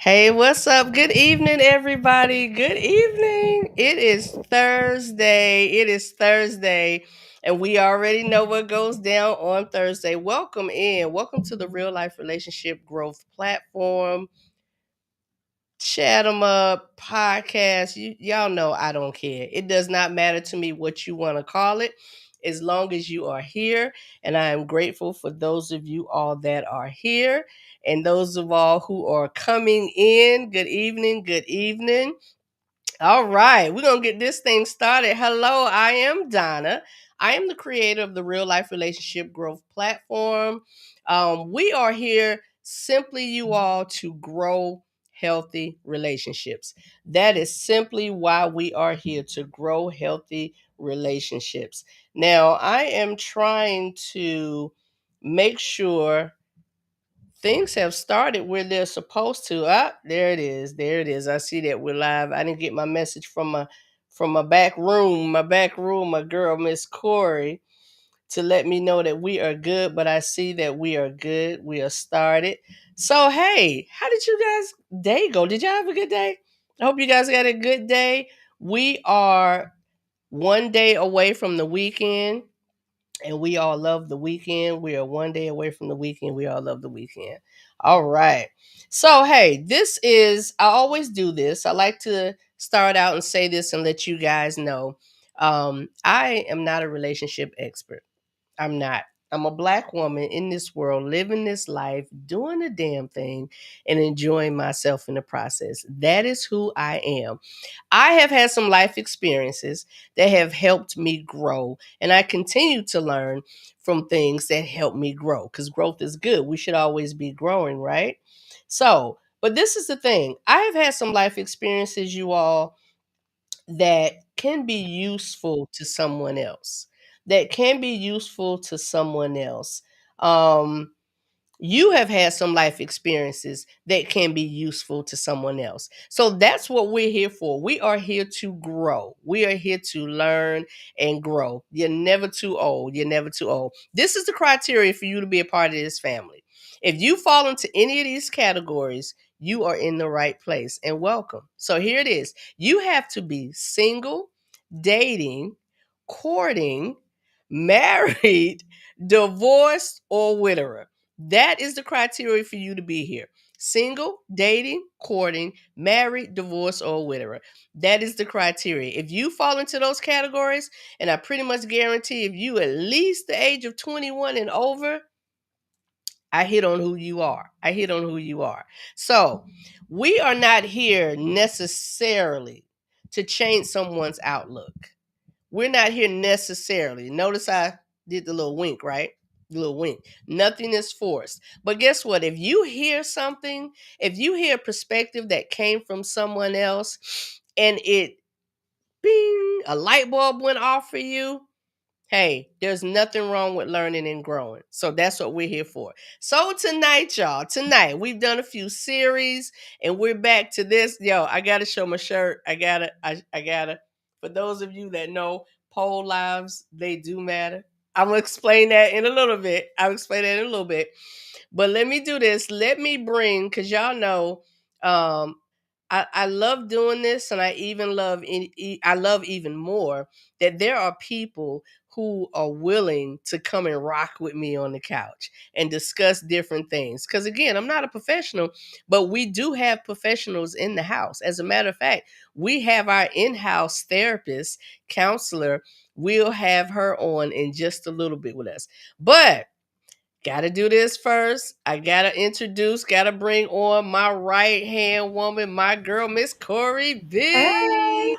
Hey, what's up? Good evening, everybody. Good evening. It is Thursday. It is Thursday, and we already know what goes down on Thursday. Welcome in. Welcome to the Real Life Relationship Growth Platform. Chat 'em up podcast. Y'all know I don't care. It does not matter to me what you want to call it, as long as you are here. And I am grateful for those of you all that are here, and those of all who are coming in. Good evening. Good evening. All right, we're going to get this thing started. Hello, I am Donna. I am the creator of the Real Life Relationship Growth Platform. We are here simply, you all, to grow healthy relationships. That is simply why we are here, to grow healthy relationships. Now, I am trying to make sure things have started where they're supposed to. Ah, there it is. There it is. I see that we're live. I didn't get my message from my back room. My back room, my girl, Miss Corey, to let me know that we are good. But I see that we are good. We are started. So hey, how did you guys' day go? Did y'all have a good day? I hope you guys got a good day. We are one day away from the weekend, and we all love the weekend. We are one day away from the weekend. We all love the weekend. All right. So, hey, I always do this. I like to start out and say this and let you guys know. I am not a relationship expert. I'm not. I'm a black woman in this world, living this life, doing the damn thing, and enjoying myself in the process. That is who I am. I have had some life experiences that have helped me grow, and I continue to learn from things that help me grow, because growth is good. We should always be growing, right? So, but this is the thing, I have had some life experiences, you all, that can be useful to someone else. That can be useful to someone else. Um, you have had some life experiences that can be useful to someone else. So that's what we're here for. We are here to grow. We are here to learn and grow. You're never too old. You're never too old. This is the criteria for you to be a part of this family. If you fall into any of these categories, you are in the right place, and welcome. So here it is. You have to be single, dating, courting, married, divorced, or widower. That is the criteria for you to be here. Single, dating, courting, married, divorced, or widower. That is the criteria. If you fall into those categories, and I pretty much guarantee if you at least the age of 21 and over, I hit on who you are. I hit on who you are. So we are not here necessarily to change someone's outlook. We're not here necessarily. Notice I did the little wink, right? The little wink. Nothing is forced. But guess what? If you hear something, if you hear a perspective that came from someone else, and it, bing, a light bulb went off for you, hey, there's nothing wrong with learning and growing. So that's what we're here for. So tonight, y'all, tonight we've done a few series, and we're back to this. Yo, I gotta show my shirt. I gotta. For those of you that know, pole lives, they do matter. I'm gonna explain that in a little bit. I'll explain that in a little bit. But let me do this. Let me bring, because y'all know, um, I love doing this, and I love even more that there are people who are willing to come and rock with me on the couch and discuss different things. Because again, I'm not a professional, but we do have professionals in the house. As a matter of fact, we have our in-house therapist, counselor. We'll have her on in just a little bit with us. But gotta do this first. I gotta bring on my right hand woman, my girl, Miss Corey Hey, B.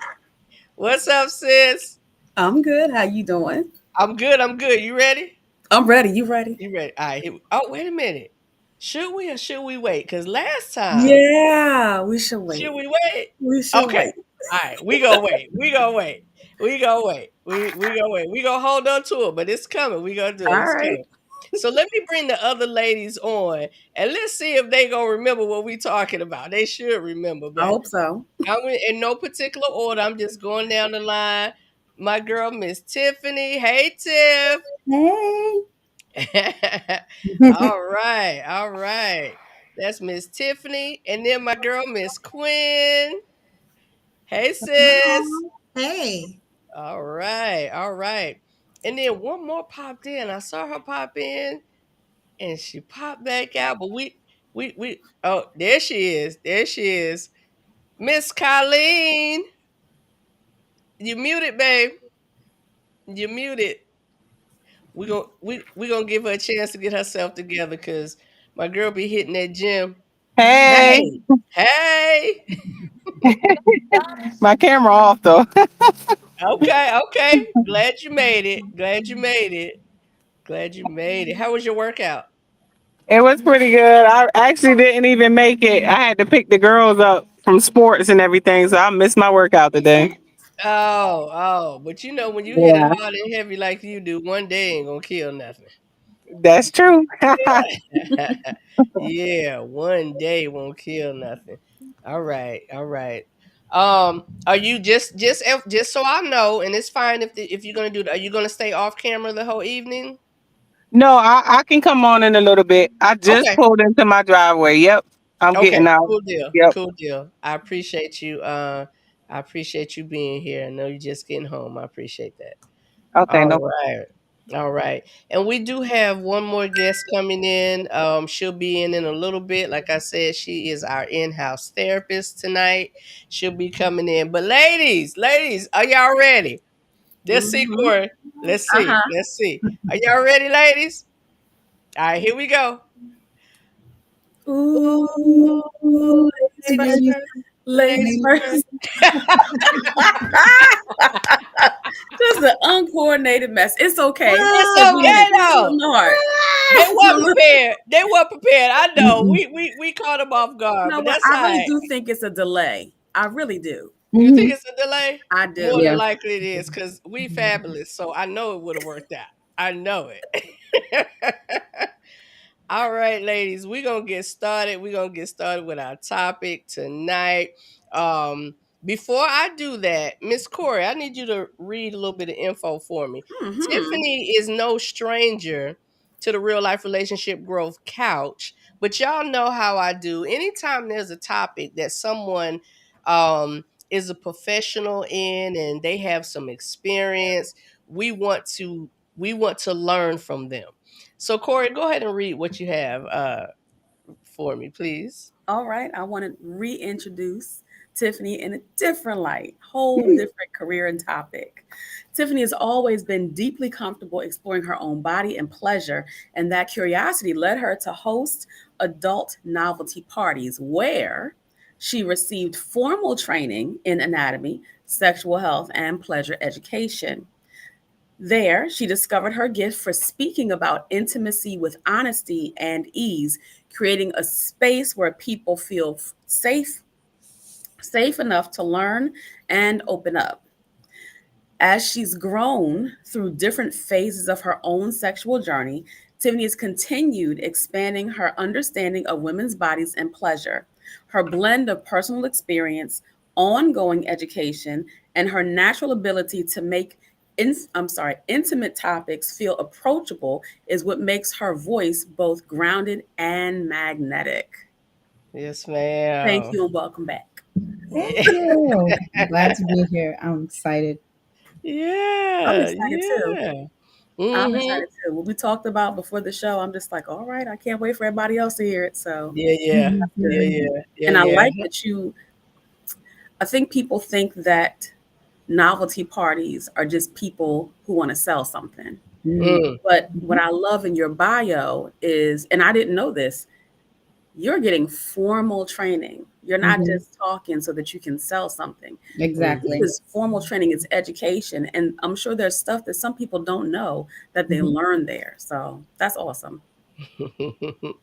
What's up, sis? I'm good. How you doing? I'm good. I'm good. You ready? I'm ready. You ready? You ready? All right. Oh, wait a minute. Should we or should we wait? Because last time, Yeah, we should should wait. we wait? We should Okay. wait. All right. We gonna wait. We gonna wait. We gonna wait. We gonna wait. We gonna hold on to it, but it's coming. We gonna do it. All It's right. coming. So let me bring the other ladies on, and let's see if they gonna remember what we talking about. They should remember, I but hope so. I'm in no particular order. I'm just going down the line. My girl, Miss Tiffany. Hey, Tiff. Hey. All right. All right. That's Miss Tiffany. And then my girl, Miss Quinn. Hey, sis. Hello. Hey. All right. All right. And then one more popped in. I saw her pop in and she popped back out. But oh, there she is. There she is. Miss Colleen. You muted, babe. You muted. We gonna give her a chance to get herself together because my girl be hitting that gym. Hey, Hey, hey. my camera off though. Okay, okay. Glad you made it. Glad you made it. Glad you made it. How was your workout? It was pretty good. I actually didn't even make it. I had to pick the girls up from sports and everything, so I missed my workout today. Oh. But you know when you hit it Yeah, hard and heavy like you do, one day ain't gonna kill nothing. that's true. Yeah, one day won't kill nothing. All right, all right. Are you just so I know, and it's fine if you're gonna do that. Are you gonna stay off camera the whole evening? No, I can come on in a little bit. I just Okay, pulled into my driveway. Yep, I'm getting okay, out. cool deal, Yep. cool deal. I appreciate you. I appreciate you being here. I know you're just getting home. I appreciate that. Okay, All no. right. All right. And we do have one more guest coming in. She'll be in a little bit. Like I said, she is our in-house therapist tonight. She'll be coming in. But ladies, are y'all ready? Let's see, Mm-hmm. Corey. Let's see. Uh-huh. Let's see. Are y'all ready, ladies? All right, here we go. Ooh, ladies Ladies first. Ladies first. Ladies Ladies first. first. Just an uncoordinated mess. It's okay It's because we did okay it though. from the heart. They weren't prepared. They weren't prepared. I know. Mhm. We caught them off You guard, know but what? that's I all really right. do think it's a delay. I really do. You think Mhm. it's a delay? I More do. than Yeah. likely it is, because we fabulous. So I know it would have worked out. I know it. All right, ladies, we're gonna get started. We're gonna get started with our topic tonight. Um, Before I do that, Miss Corey, I need you to read a little bit of info for me. Mm-hmm. Tiffany is no stranger to the real life relationship growth couch, but y'all know how I do. Anytime there's a topic that someone is a professional in and they have some experience, we want to we want to learn from them. So, Corey, go ahead and read what you have for me, please. All right. I want to reintroduce Tiffany in a different light, whole different career and topic. Tiffany has always been deeply comfortable exploring her own body and pleasure, and that curiosity led her to host adult novelty parties where she received formal training in anatomy, sexual health, and pleasure education. There, she discovered her gift for speaking about intimacy with honesty and ease, creating a space where people feel safe enough to learn and open up. As she's grown through different phases of her own sexual journey, Tiffany has continued expanding her understanding of women's bodies and pleasure. Her blend of personal experience, ongoing education, and her natural ability to make intimate topics feel approachable is what makes her voice both grounded and magnetic. Yes, Thank ma'am. you and welcome back. Thank Yeah. you. I'm glad to be here. I'm excited. I'm Yeah. excited too. Yeah. I'm Mm-hmm. excited too. What we talked about before the show, I'm just like, all right, I can't wait for everybody else to hear it. So Yeah, yeah. Mhm. that's Yeah, good. yeah. Yeah, And I yeah. like that I think people think that novelty parties are just people who want to sell something. Mhm. Mm. But what Mhm. I love in your bio is, and I didn't know this, you're getting formal training. You're not Mhm. just talking so that you can sell something. This Exactly. is formal training, it's education. And I'm sure there's stuff that some people don't know that they Mhm. learn there. So that's awesome. Mm.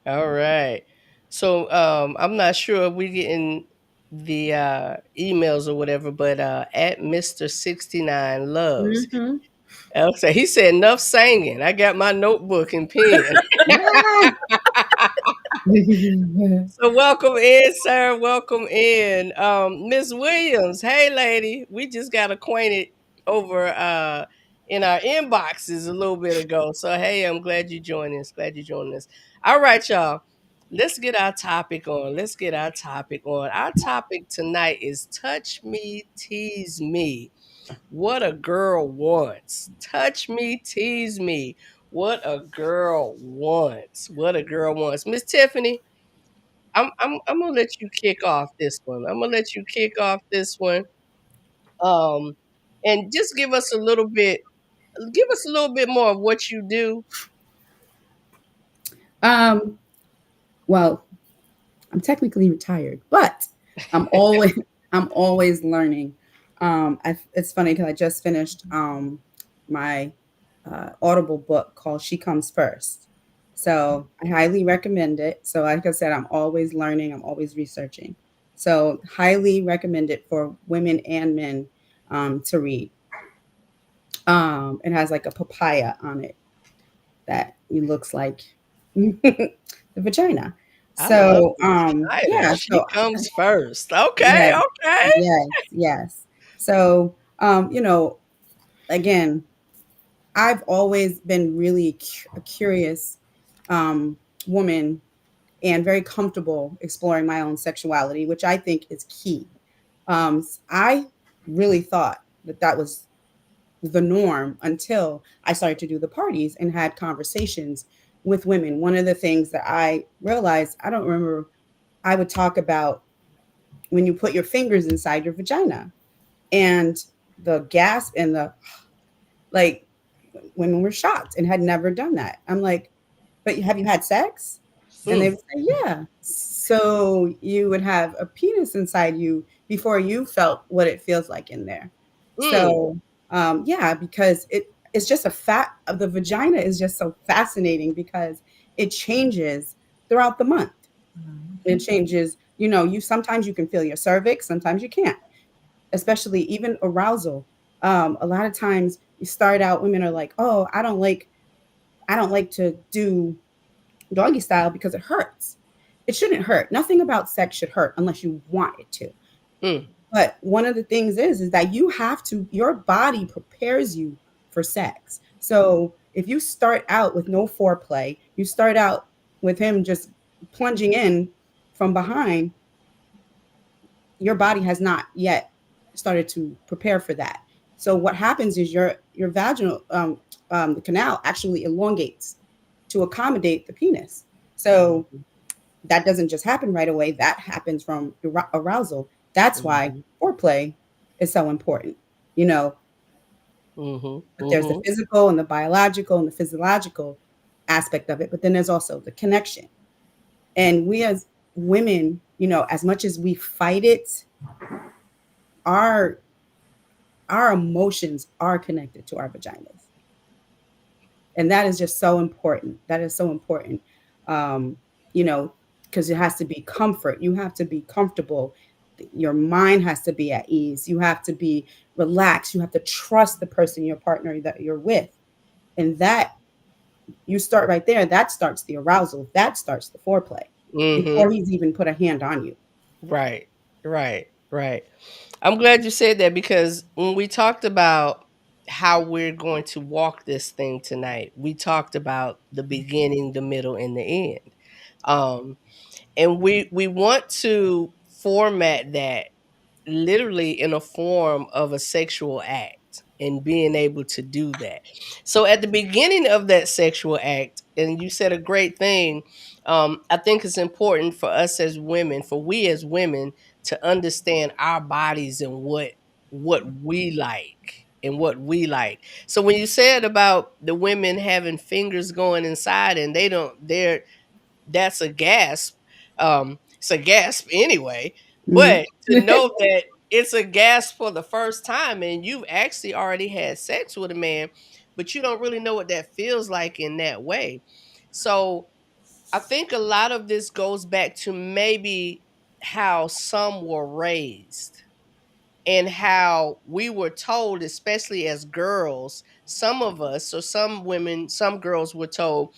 All right. So I'm not sure if we getting the emails or whatever, but at Mr. 69 Loves. Hmm. Okay, he said enough singing. I got my notebook and pen. Ah! So welcome in, sir. Welcome in. Miss Williams. Hey lady. We just got acquainted over in our inboxes a little bit ago. So hey, I'm glad you joined us. Glad you joined us. All right, y'all. let's get our topic on. Let's get our topic on. Our topic tonight is touch me, tease me. What a girl wants. Touch me, tease me. What a girl wants. What a girl wants. Miss Tiffany, I'm gonna let you kick off this one. I'm gonna let you kick off this one. Um, and just give us a little bit more of what you do. Um, well, I'm technically retired, but I'm always I'm always learning. It's funny because I just finished my Audible book called "She Comes First," so I highly recommend it. So, like I said, I'm always learning. I'm always researching. So, highly recommend it for women and men to read. It has like a papaya on it that it looks like the vagina. I love So, the vagina. yeah, She comes first. Okay, yes, okay. yes. So, again, I've always been really a curious um, woman and very comfortable exploring my own sexuality, which I think is key. I really thought that that was the norm until I started to do the parties and had conversations with women. One of the things that I realized, I don't remember, I would talk about when you put your fingers inside your vagina and the gasp and the like, women were shocked and had never done that. I'm like, but have you had sex? And they Mm, would say, yeah. So you would have a penis inside you before you felt what it feels like in there. mm, So yeah, because it's just a fact of the vagina is just so fascinating because it changes throughout the month. It changes, you sometimes you can feel your cervix, sometimes you can't, especially even arousal. A lot of times you start out, women are like, oh, I don't like to do doggy style because it hurts. It shouldn't hurt. Nothing about sex should hurt unless you want it to. mm, But one of the things is that your body prepares you for sex. So if you start out with no foreplay, you start out with him just plunging in from behind, your body has not yet started to prepare for that. So what happens is your vaginal the canal actually elongates to accommodate the penis. So mhm, that doesn't just happen right away. That happens from arousal. That's why mhm, foreplay is so important. You know, mhm, but there's the mhm, physical and the biological and the physiological aspect of it, but then there's also the connection. And we as women, as much as we fight it, our our emotions are connected to our vaginas. And that is just so important. That is so important. Um, you know, because it has to be comfort. You have to be comfortable. Your mind has to be at ease. You have to be relaxed. You have to trust the person, your partner that you're with. And that you start right there. That starts the arousal. That starts the foreplay before mhm. he's even put a hand on you. Right, right, right. I'm glad you said that because when we talked about how we're going to walk this thing tonight, we talked about the beginning, the middle, and the end. Um, and we want to format that literally in a form of a sexual act and being able to do that. So at the beginning of that sexual act, and you said a great thing, I think it's important for us as women, for we as women, to understand our bodies and what we like and what we like. So when you said about the women having fingers going inside and they're that's a gasp. It's a gasp anyway, Mhm. but to know that it's a gasp for the first time and you've actually already had sex with a man, but you don't really know what that feels like in that way. So I think a lot of this goes back to maybe how some were raised and how we were told, especially as girls, some of us, or some women, some girls were told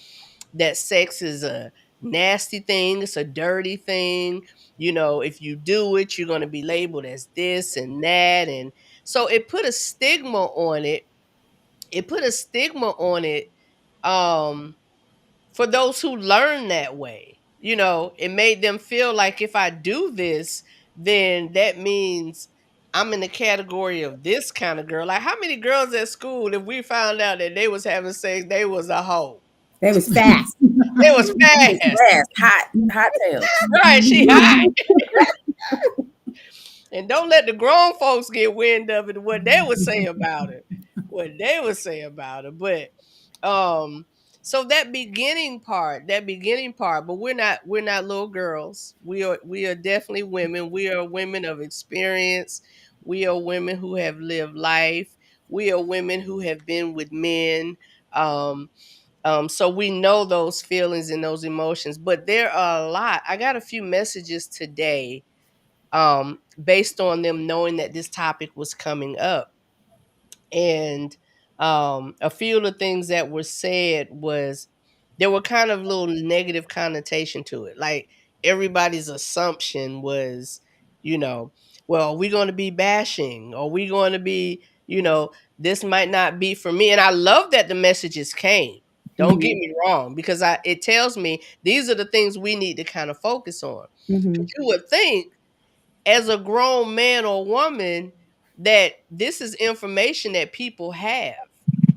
that sex is a nasty thing, it's a dirty thing. You know, if you do it, you're going to be labeled as this and that. And so it put a stigma on it. It put a stigma on it um, for those who learn that way. It made them feel like if I do this, then that means I'm in the category of this kind of girl. Like how many girls at school, if we found out that they was having sex, they was a hoe. They was fast. They was They was fast. fast, hot tails. Right, she hot. And don't let the grown folks get wind of it, what they would say about it. What they would say about it. But so that beginning part, but we're not little girls. We are definitely women. We are women of experience. We are women who have lived life. We are women who have been with men. Um so we know those feelings and those emotions, but there are a lot. I got a few messages today based on them knowing that this topic was coming up. And a few of the things that were said was there were kind of little negative connotation to it. Like everybody's assumption was, you know, well, we're going to be bashing or we're going to be, this might not be for me. And I love that the messages came. Don't get Mhm. me wrong, because it tells me these are the things we need to kind of focus on. But Mhm. you would think as a grown man or woman that this is information that people have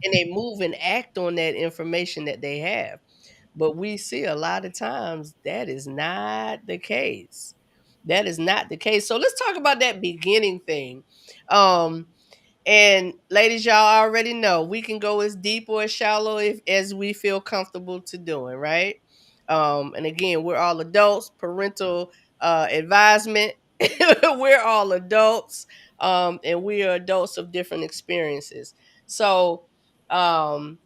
and they move and act on that information that they have. But we see a lot of times that is not the case. That is not the case. So let's talk about that beginning thing. Um, and ladies, y'all already know we can go as deep or as shallow as we feel comfortable to doing, right? And again, we're all adults, parental advisement. We're all adults, and we are adults of different experiences. So, um,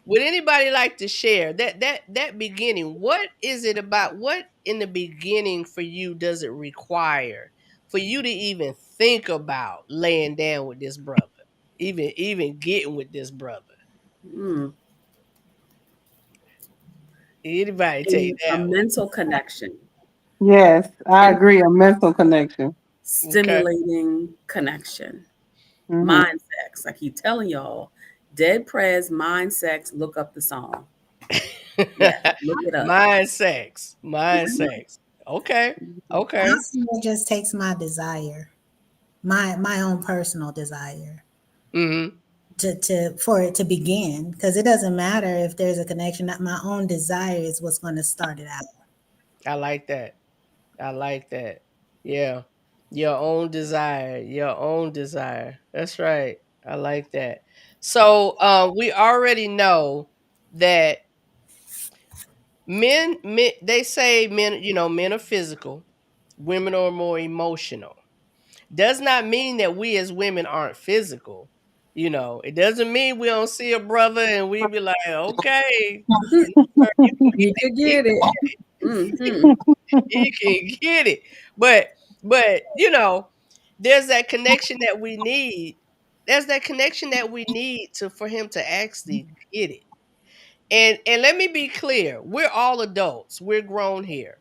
would anybody like to share that beginning? What is it about? What in the beginning for you does it require for you to even think about laying down with this brother, even getting with this brother? Mm. Anybody take A that mental connection, Yes, I in agree. A mental connection. one? Okay. stimulating connection, Hmm. mind sex. I keep telling y'all, Dead Prez, mind sex. Look up the song. Yeah, look it up. Mind sex. Mind sex. Okay. Okay. Honestly, it just takes my desire, my own personal desire Hmm. to for it to begin. Because it doesn't matter if there's a connection. My own desire is what's going to start it out. I like that. I like that. Yeah. Your own desire. Your own desire. That's right. I like that. So we already know that men they say men are physical, women are more emotional. Does not mean that we as women aren't physical. It doesn't mean we don't see a brother and we be like, okay, sir, you can You get it. could He get can it. get it. Hmm. He can get it. But there's that connection that we need. There's that connection that we need to for him to actually get it. And let me be clear, we're all adults. We're grown here.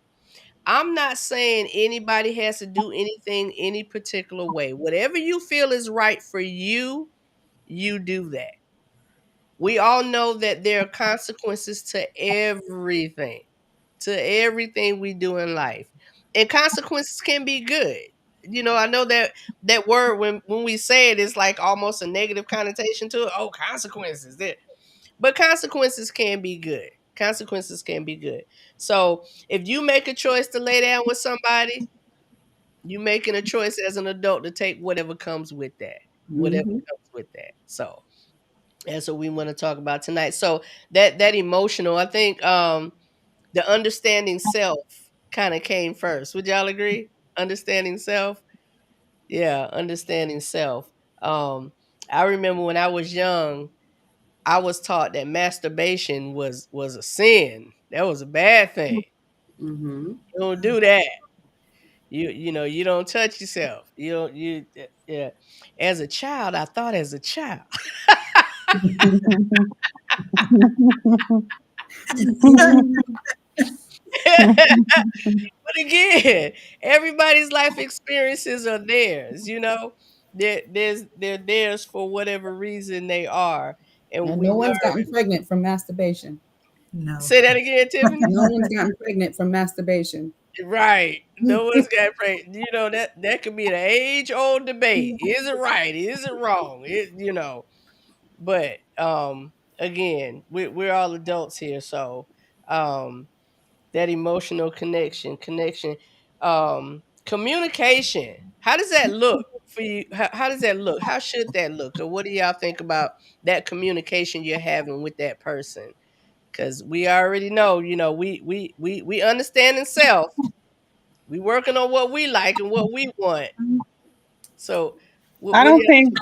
I'm not saying anybody has to do anything any particular way. Whatever you feel is right for you, you do that. We all know that there are consequences to everything we do in life. And consequences can be good. I know that word when we say it, it's like almost a negative connotation to it. Oh, consequences. But consequences can be good. Consequences can be good. So if you make a choice to lay down with somebody, you making a choice as an adult to take whatever comes with that. Whatever Hmm. comes with that. So that's what we want to talk about tonight. So that emotional, I think the understanding self kind of came first. Would y'all agree? Understanding self? Yeah, understanding self. Um I remember when I was young, I was taught that masturbation was a sin. That was a bad thing. Hmm. You don't do that. You don't touch yourself. You don't you yeah. As a child, I thought as a child. But again, everybody's life experiences are theirs. They're theirs for whatever reason they are. And And we no one's learn. gotten pregnant from masturbation. No. Say that again, Tiffany. No one's gotten pregnant from masturbation. Right. No one's got pregnant. You know that could be an age old debate. Is it right? Is it wrong? But again, we're all adults here, so um that emotional connection, communication. How does that look for you? How does that look? How should that look? Or what do y'all think about that communication you're having with that person? Because we already know, we understand self. We working on what we like and what we want. So, I what do don't think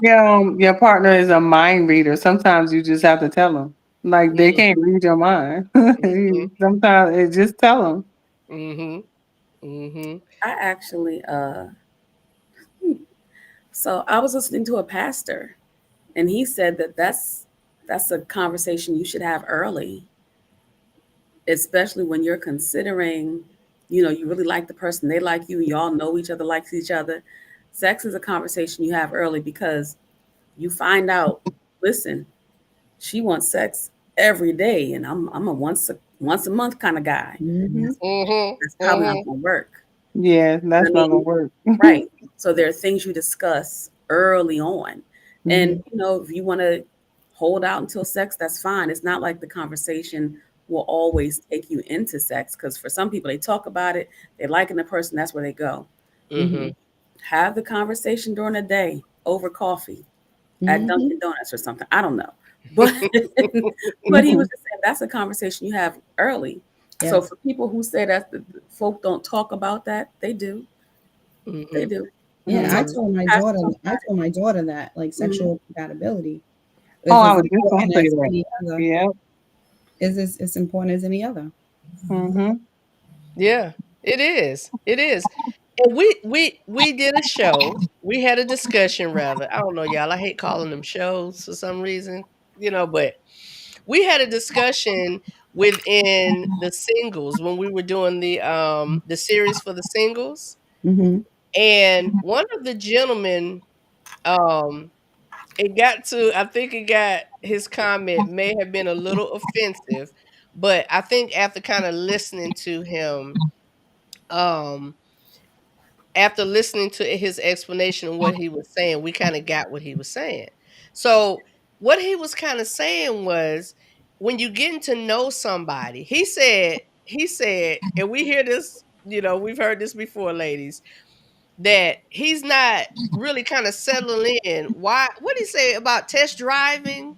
your partner is a mind reader. Sometimes you just have to tell them. Like they you? can't read your mind. Mm-hmm. Sometimes it just tell them. Mm-hmm. Mm-hmm. I actually, so I was listening to a pastor, and he said that that's a conversation you should have early, especially when you're considering, you really like the person, they like you, y'all know each other, likes each other. Sex is a conversation you have early because you find out, listen, she wants sex every day, and I'm a once a month kind of guy. Mm-hmm. Mm-hmm. That's probably not Mm-hmm. going to work. Yeah, I that's not gonna mean, work. right. So there are things you discuss early on. And, Mm-hmm. if you want to hold out until sex, that's fine. It's not like the conversation will always take you into sex because for some people, they talk about it, they liking the person, that's where they go. Mm-hmm. Have the conversation during the day over coffee at Mm-hmm. Dunkin' Donuts or something. I don't know. But but he was just saying that's a conversation you have early. So Yes. for people who say that the folk don't talk about that, they do. They Mm-hmm. do. Yeah, So I Mm-hmm. told my pastor daughter, talk I told my daughter that like about it. sexual compatibility Oh, is I as was just gonna important say as that. any other. Yeah. Is as important as any other. Mm-hmm. Yeah, it is. It is. And we did a show. We had a discussion rather. I don't know, y'all. I hate calling them shows for some reason, but we had a discussion within the singles when we were doing the series for the singles. Mm-hmm. And one of the gentlemen, um, it got to I think it got his comment may have been a little offensive, but I think after kind of listening to him, um after listening to his explanation of what he was saying, we kind of got what he was saying. So, what he was kind of saying was when you getting to know somebody, he said, and we hear this, we've heard this before, ladies, that he's not really kind of settling in. Why? What did he say about test driving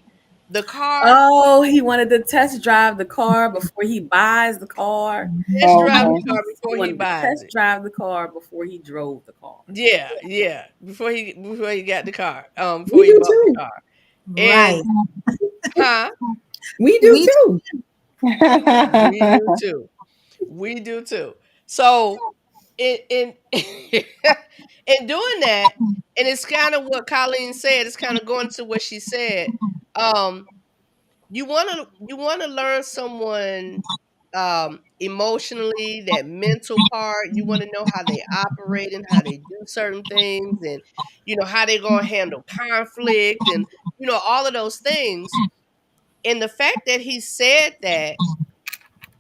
the car? Oh, he wanted to test drive the car before he buys the car. Test drive Okay. the car He before he wanted to buys test it. drive the car before he drove the car. Yeah, yeah. Before he got the car, We before he do bought the too. car, and Right. huh? We do We too. We do too. We do too. So in in doing that, and it's kind of what Colleen said. It's kind of going to what she said. Um, you wanna learn someone emotionally, that mental part. You want to know how they operate and how they do certain things, and how they're gonna handle conflict, and all of those things. And the fact that he said that,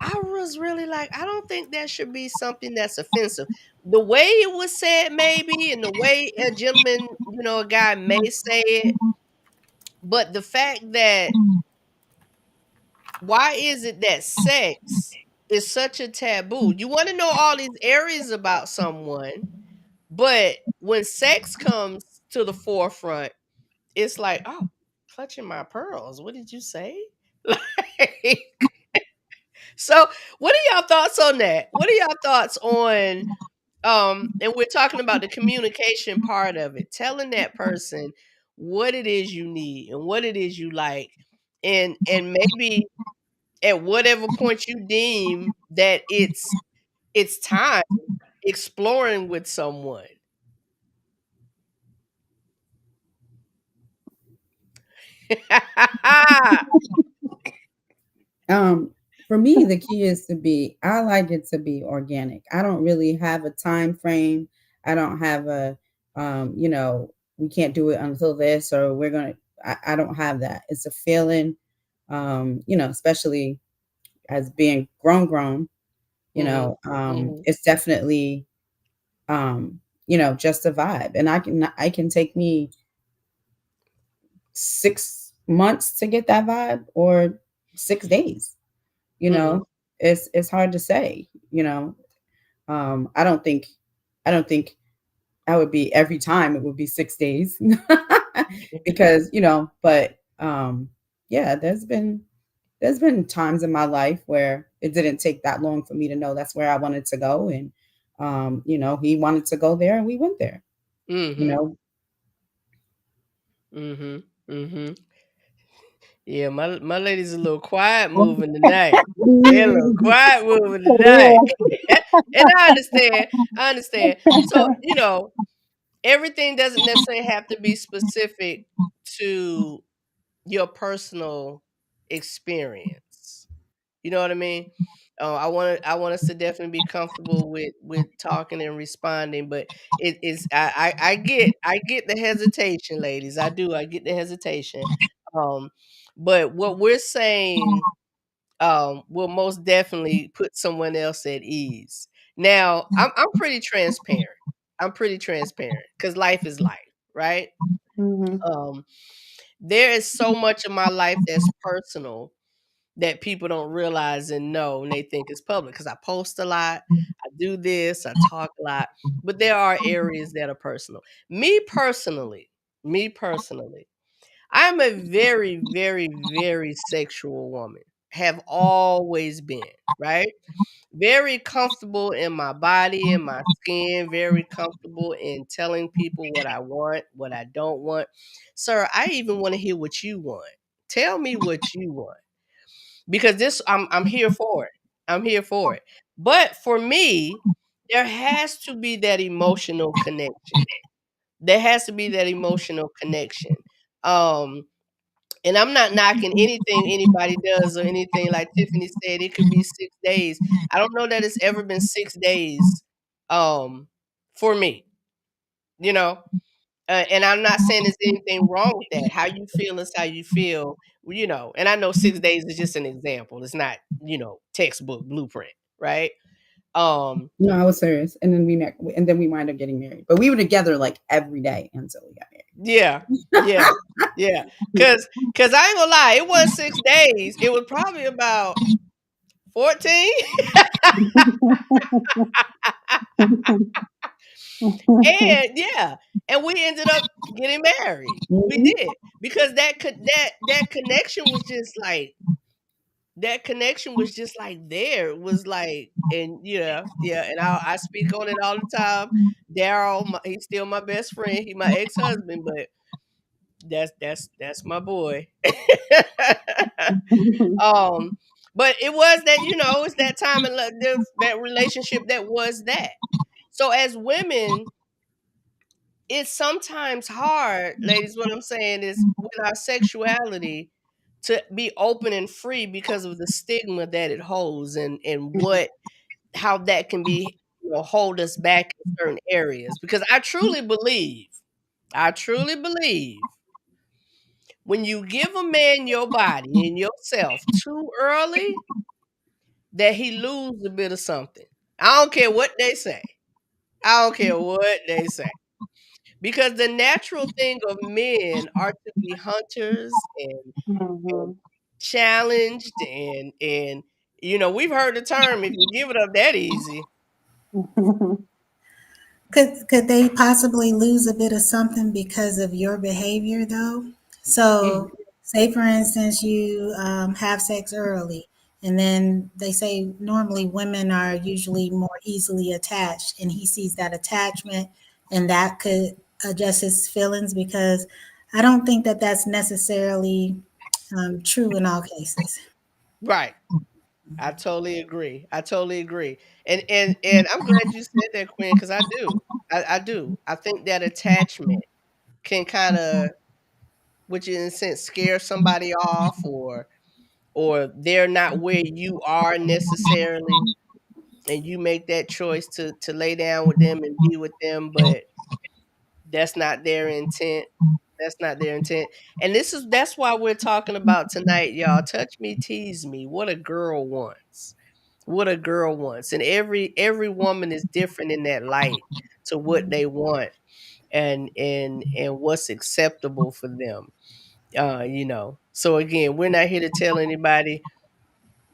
I was really like, I don't think that should be something that's offensive. The way it was said, maybe, and the way a gentleman, a guy may say it, but the fact that, why is it that sex is such a taboo? You want to know all these areas about someone, but when sex comes to the forefront, it's like, oh, clutching my pearls. What did you say? Like, so, what are y'all thoughts on that? What are y'all thoughts on and we're talking about the communication part of it, telling that person what it is you need and what it is you like, and maybe at whatever point you deem that it's time exploring with someone. Um, for me, the key is to be, I like it to be organic. I don't really have a time frame. I don't have we can't do it until this, or I don't have that. It's a feeling, especially as being grown, Mhm. Mhm. it's definitely just a vibe. And I can take me 6 months to get that vibe, or 6 days. You Mhm. know, it's hard to say. I don't think I would be every time it would be 6 days, because but yeah, there's been times in my life where it didn't take that long for me to know that's where I wanted to go, and he wanted to go there, and we went there. You Mhm. know, Mhm. Mhm. Yeah, my lady's a little quiet moving tonight. They're a little quiet moving tonight. And I understand. I understand. So, everything doesn't necessarily have to be specific to your personal experience. You know what I mean? I want us to definitely be comfortable with talking and responding, but it is I get the hesitation, ladies. I do. I get the hesitation. Um, but what we're saying will most definitely put someone else at ease. Now, I'm pretty transparent. I'm pretty transparent because life is life, right? Mhm. Um, there is so much of my life that's personal that people don't realize and know, and they think it's public because I post a lot, I do this, I talk a lot, but there are areas that are personal. Me personally, I'm a very, very, very sexual woman. Have always been, right? Very comfortable in my body, in my skin, very comfortable in telling people what I want, what I don't want. Sir, I even want to hear what you want. Tell me what you want. Because this I'm here for it. I'm here for it. But for me, there has to be that emotional connection. There has to be that emotional connection. Um and I'm not knocking anything anybody does or anything like Tiffany said, it could be 6 days. I don't know that it's ever been 6 days, um, for me, you know? And I'm not saying there's anything wrong with that. How you feel is how you feel, and I know 6 days is just an example. It's not, textbook blueprint, right? Um, no, I was serious, and then we wind up getting married, but we were together like every day until we got yeah, yeah, yeah. Cause I ain't gonna lie, it wasn't 6 days. It was probably about 14. And yeah, and we ended up getting married. We married. did because that connection was just like there. It was like, and yeah, yeah. And I speak on it all the time. Daryl, he's still my best friend. He my ex husband, but that's my boy. Mhm. um, but it was that it's that time and that relationship that was that. So as women, it's sometimes hard, ladies. What I'm saying is, with our sexuality, to be open and free because of the stigma that it holds, and how that can be, hold us back in certain areas. Because I truly believe, when you give a man your body and yourself too early, that he lose a bit of something. I don't care what they say. I don't care what they say. Because the natural thing of men are to be hunters and Mhm. challenged, and we've heard the term, if you give it up that easy. Could they possibly lose a bit of something because of your behavior though? Mhm. So, say for instance, you have sex early, and then they say normally women are usually more easily attached, and he sees that attachment, and that could adjust his feelings because I don't think that that's necessarily true in all cases. Right. I totally agree. I totally agree. And I'm glad you said that, Quinn, because I do. I do. I think that attachment can kind of, which in a sense scare somebody off, or they're not where you are necessarily, and you make that choice to lay down with them and be with them, but that's not their intent. That's not their intent. And that's why we're talking about tonight, y'all. Touch me, tease me. What a girl wants. What a girl wants. And every woman is different in that light to what they want and what's acceptable for them. So again, we're not here to tell anybody,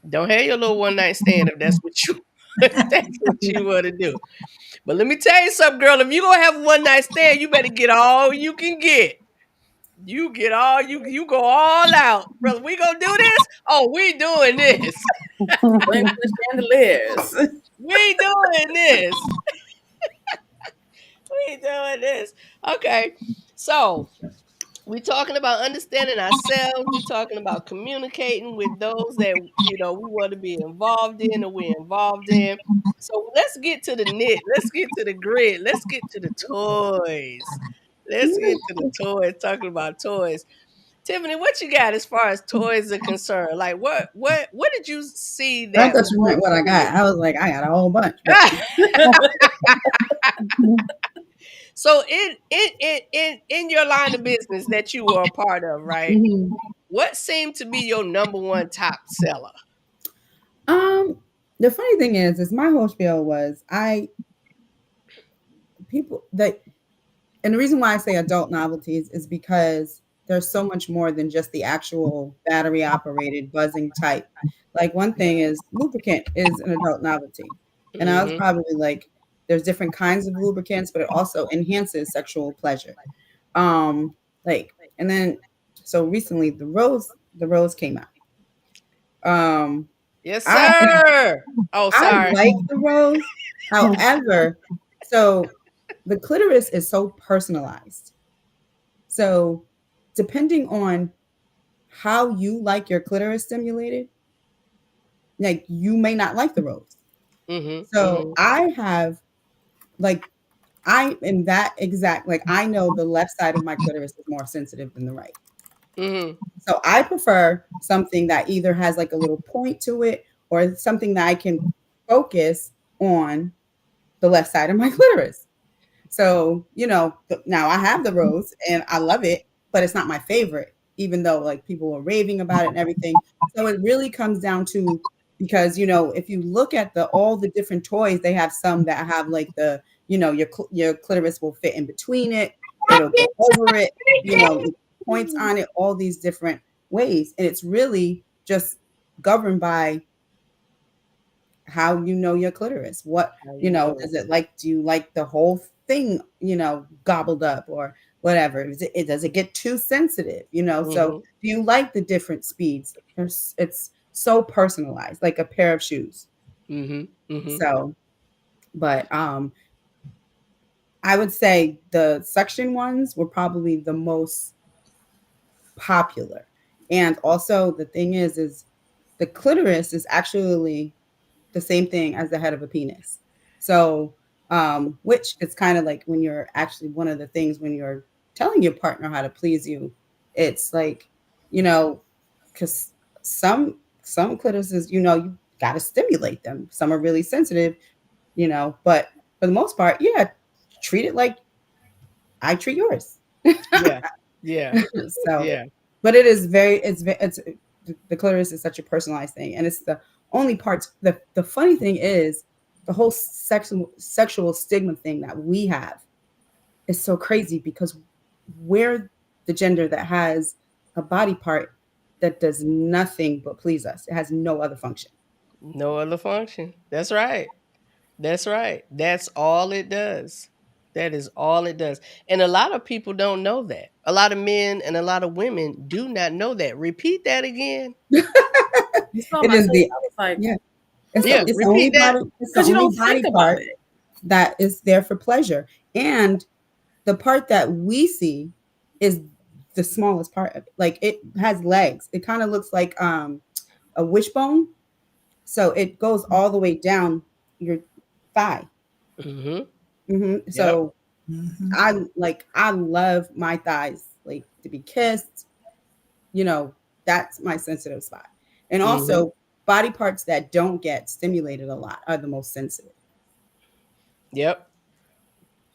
don't have your little one night stand if that's what you if that's what you want to do. But let me tell you something, girl. If you gonna have a one night stand, you better get all you can get. You get all you go all out, brother. We gonna do this? Oh, we doing this. Swing from the chandeliers. We doing this. We doing this. Okay. So we're talking about understanding ourselves. We're talking about communicating with those that we want to be involved in or we're involved in. So let's get to the knit. Let's get to the grid. Let's get to the toys. Let's get to the toys. Talking about toys. Tiffany, what you got as far as toys are concerned? Like what did you see I that thought you meant worked what I for you? got. I was like, I got a whole bunch, but So in your line of business that you were a part of, right? Mhm. What seemed to be your number one top seller? um, the funny thing is my whole spiel was people that and the reason why I say adult novelties is because there's so much more than just the actual battery operated buzzing type. Like one thing is lubricant is an adult novelty. And I was Mhm. probably like, there's different kinds of lubricants, but it also enhances sexual pleasure. Um, like, and then so recently the rose came out. Um, Yes, I sir. Oh, I sorry. like the rose. However, so the clitoris is so personalized. So, depending on how you like your clitoris stimulated, like you may not like the rose. Mhm. So, Mhm. I have like I am that exact like I know the left side of my clitoris is more sensitive than the right. Mhm. So, I prefer something that either has like a little point to it or something that I can focus on the left side of my clitoris. So, now I have the rose and I love it, but it's not my favorite, even though like people were raving about it and everything. So it really comes down to because if you look at the all the different toys, they have some that have like your clitoris will fit in between it, it'll go over it, it points on it, all these different ways, and it's really just governed by how you know your clitoris. What, How you know it. does it like, do you like the whole thing, gobbled up or whatever? Does it get too sensitive? So Mhm. do you like the different speeds? It's so personalized, like a pair of shoes. Mhm. Mhm. So, but I would say the suction ones were probably the most popular. And also the thing is the clitoris is actually the same thing as the head of a penis. So, which is kind of like when you're actually one of the things when you're telling your partner how to please you, it's like, because some clitorises, you got to stimulate them. Some are really sensitive, but for the most part, yeah, treat it like I treat yours. Yeah. Yeah. So, Yeah. but it is very, it's the clitoris is such a personalized thing, and it's the only parts. The funny thing is, the whole sexual stigma thing that we have is so crazy because we're the gender that has a body part that does nothing but please us. It has no other function. No other function. That's right. That's right. That's all it does. That is all it does. And a lot of people don't know that. A lot of men and a lot of women do not know that. Repeat that again. You saw It my is face. the I was like, yeah. Yeah, It's the only repeat that. body. It's the because you only don't think body about part it. that is there for pleasure. And the part that we see is the smallest part of it. Like it has legs. It kind of looks like a wishbone. So it goes all the way down your thigh. Mhm. Yep. So Mhm. I love my thighs like to be kissed. You know, that's my sensitive spot. And Mhm. also body parts that don't get stimulated a lot are the most sensitive. Yep.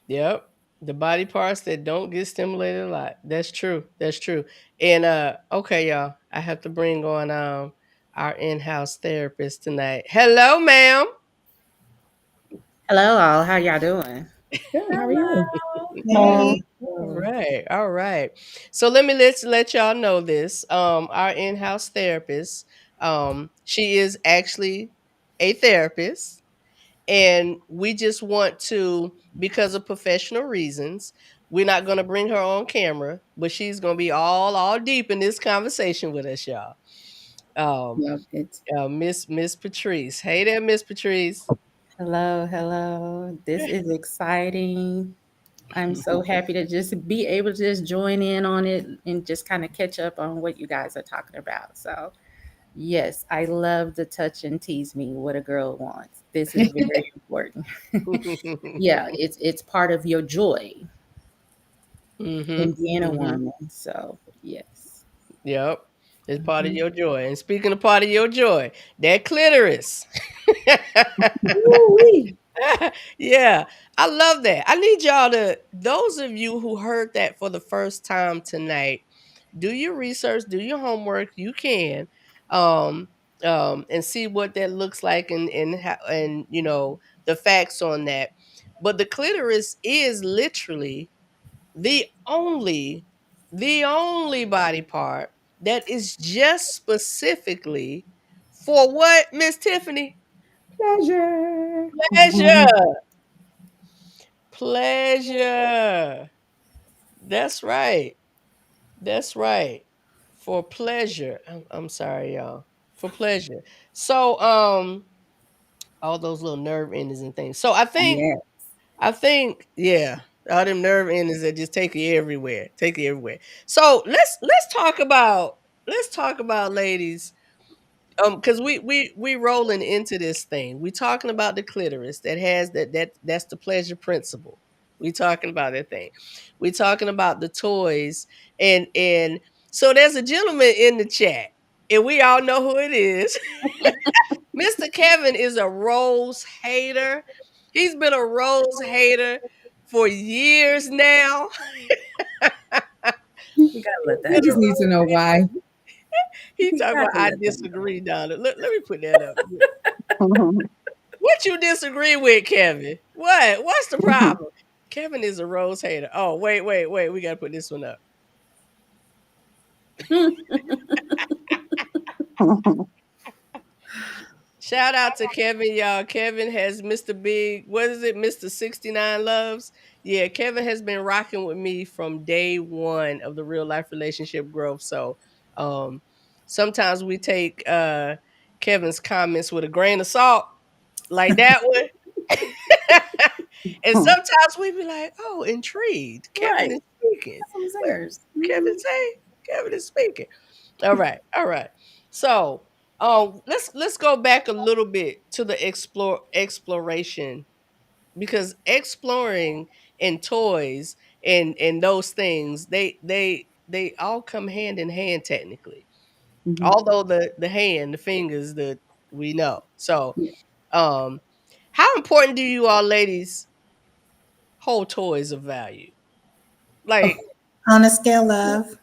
Yep. The body parts that don't get stimulated a lot. That's true. That's true. And okay, y'all. I have to bring on our in-house therapist tonight. Hello, ma'am. Hello, all. How y'all doing? Good. How are you? Hello. Hey, All Oh, right. All right. So let's let y'all know this. Our in-house therapist, she is actually a therapist. And we just want to, because of professional reasons, we're not going to bring her on camera, but she's going to be all deep in this conversation with us, y'all. Um, love it. Miss Patrice. Hey there, Miss Patrice. Hello, hello. This is exciting. I'm so happy to just be able to just join in on it and just kind of catch up on what you guys are talking about. So, yes, I love the touch and tease me what a girl wants. This is very important. Yeah, it's part of your joy in Mm-hmm. being a Mm-hmm. woman. So, yes. Yep. It's part of Mhm. your joy. And speaking of part of your joy, that clitoris. Woo-wee. Yeah, I love that. I need y'all to, those of you who heard that for the first time tonight, do your research, do your homework. You can, um, and see what that looks like, and the facts on that. But the clitoris is literally the only, the only body part that is just specifically for what, Miss Tiffany? Pleasure. Pleasure. Pleasure. That's right. That's right. For pleasure. I'm sorry, y'all. For pleasure. So, all those little nerve endings and things. So Yeah. yeah, all them nerve endings that just take you everywhere. Take you everywhere. So let's talk about ladies. Because we rolling into this thing. We talking about the clitoris that has that's the pleasure principle. We talking about that thing. We talking about the toys, and so there's a gentleman in the chat, and we all know who it is. Mr. Kevin is a rose hater. He's been a rose hater for years now. We gotta let I that just go. need to know why. He We talking got about to I let that go. disagree, Donna. Let me put that up. What you disagree with, Kevin? What? What's the problem? Kevin is a rose hater. Oh, wait. We gotta put this one up. Shout out to Kevin, y'all. Kevin has Mr. Big, what is it, Mr. 69 Loves? Yeah, Kevin has been rocking with me from day one of the real life relationship growth. So sometimes we take Kevin's comments with a grain of salt, like that one. And sometimes we be like, oh, intrigued. Kevin Right. is speaking. Some What singers. Kevin say? Kevin is speaking. All right, all right. So, let's go back a little bit to the exploration, because exploring and toys and those things, they all come hand in hand technically. Hmm. Although the hand, the fingers, the we know. So, Yeah. um, how important do you all ladies hold toys of value? Oh, Like on a scale of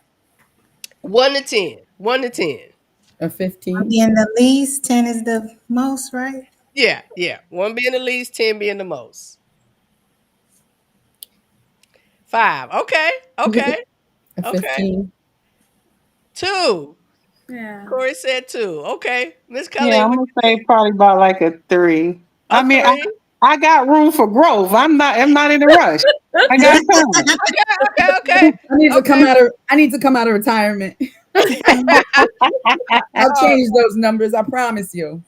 1 to 10, 1 to 10. a 15. being the least, 10 is the most, right? Yeah. One being the least, 10 being the most. 5. Okay. A Okay. 15. 2. Yeah. Corey said 2. Okay. Miss Yeah, Colleen, I'm what gonna you say think? probably about like a 3. A I mean, 3. I got room for growth. I'm not in a rush. I got time. Okay. Okay. I need to come out of retirement. I'll Oh, change those numbers, I promise you.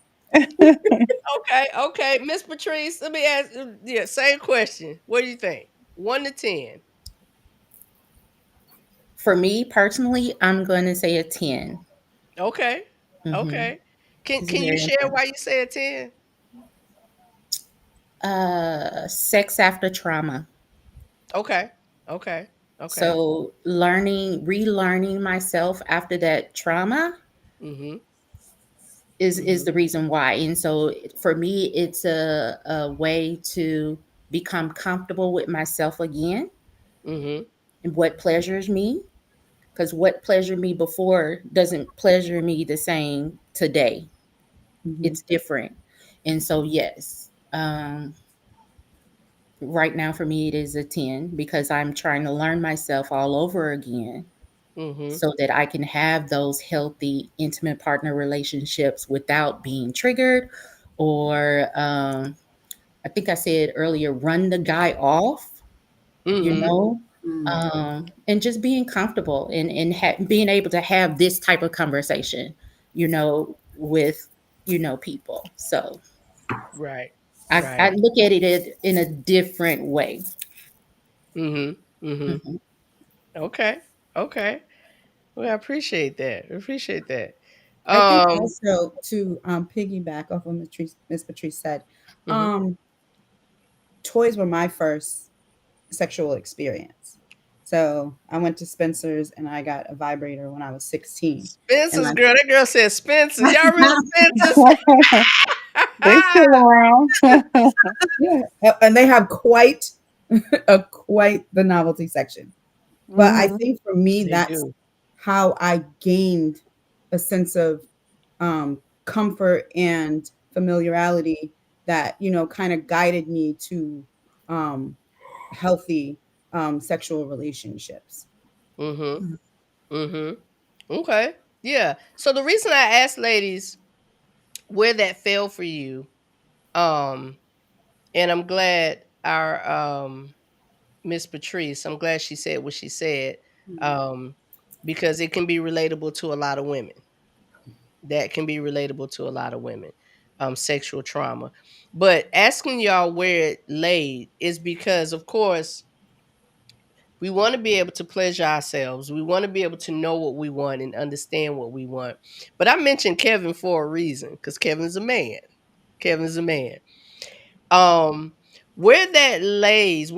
okay. Miss Patrice, let me ask, yeah, same question. What do you think? 1 to 10. For me personally, I'm going to say a 10. Okay. Hmm. Okay. Can It's can you very share important. why you say a 10? Sex after trauma. Okay. Okay. Okay. So relearning myself after that trauma Mhm. is Mhm. the reason why. And so for me, it's a way to become comfortable with myself again. Mm-hmm. and what pleasures me, because what pleasured me before doesn't pleasure me the same today. Mhm. It's different. And so, yes, right now for me, it is a 10 because I'm trying to learn myself all over again Mm-hmm. so that I can have those healthy, intimate partner relationships without being triggered or, I think I said earlier, run the guy off, you Mm-hmm. know, Mm. and just being comfortable and being able to have this type of conversation, with, people. So Right. I Right. look at it in a different way. Mm-hmm. Mm-hmm. Mhm. Okay. Okay. Well, I appreciate that. I appreciate that. I think Um. also to piggyback off what Miss Patrice said, Mm-hmm. um, toys were my first sexual experience. So I went to Spencer's and I got a vibrator when I was 16. And Spencer's girl. That girl said Spencer's. Y'all remember Spencer's? They still around. yeah, and they have quite quite the novelty section. But I Mhm. think for me, They that's do. how I gained a sense of comfort and familiarity that, kind of guided me to um, healthy sexual relationships. Mm-hmm. Mm-hmm. Okay. Yeah. So the reason I asked ladies where that fell for you, um, and I'm glad our Miss Patrice, I'm glad she said what she said, Mm. um, because it can be relatable to a lot of women. That can be relatable to a lot of women, sexual trauma. But asking y'all where it laid is because, of course, we want to be able to pleasure ourselves. We want to be able to know what we want and understand what we want. But I mentioned Kevin for a reason because Kevin's a man. Kevin's a man. Um, where that lies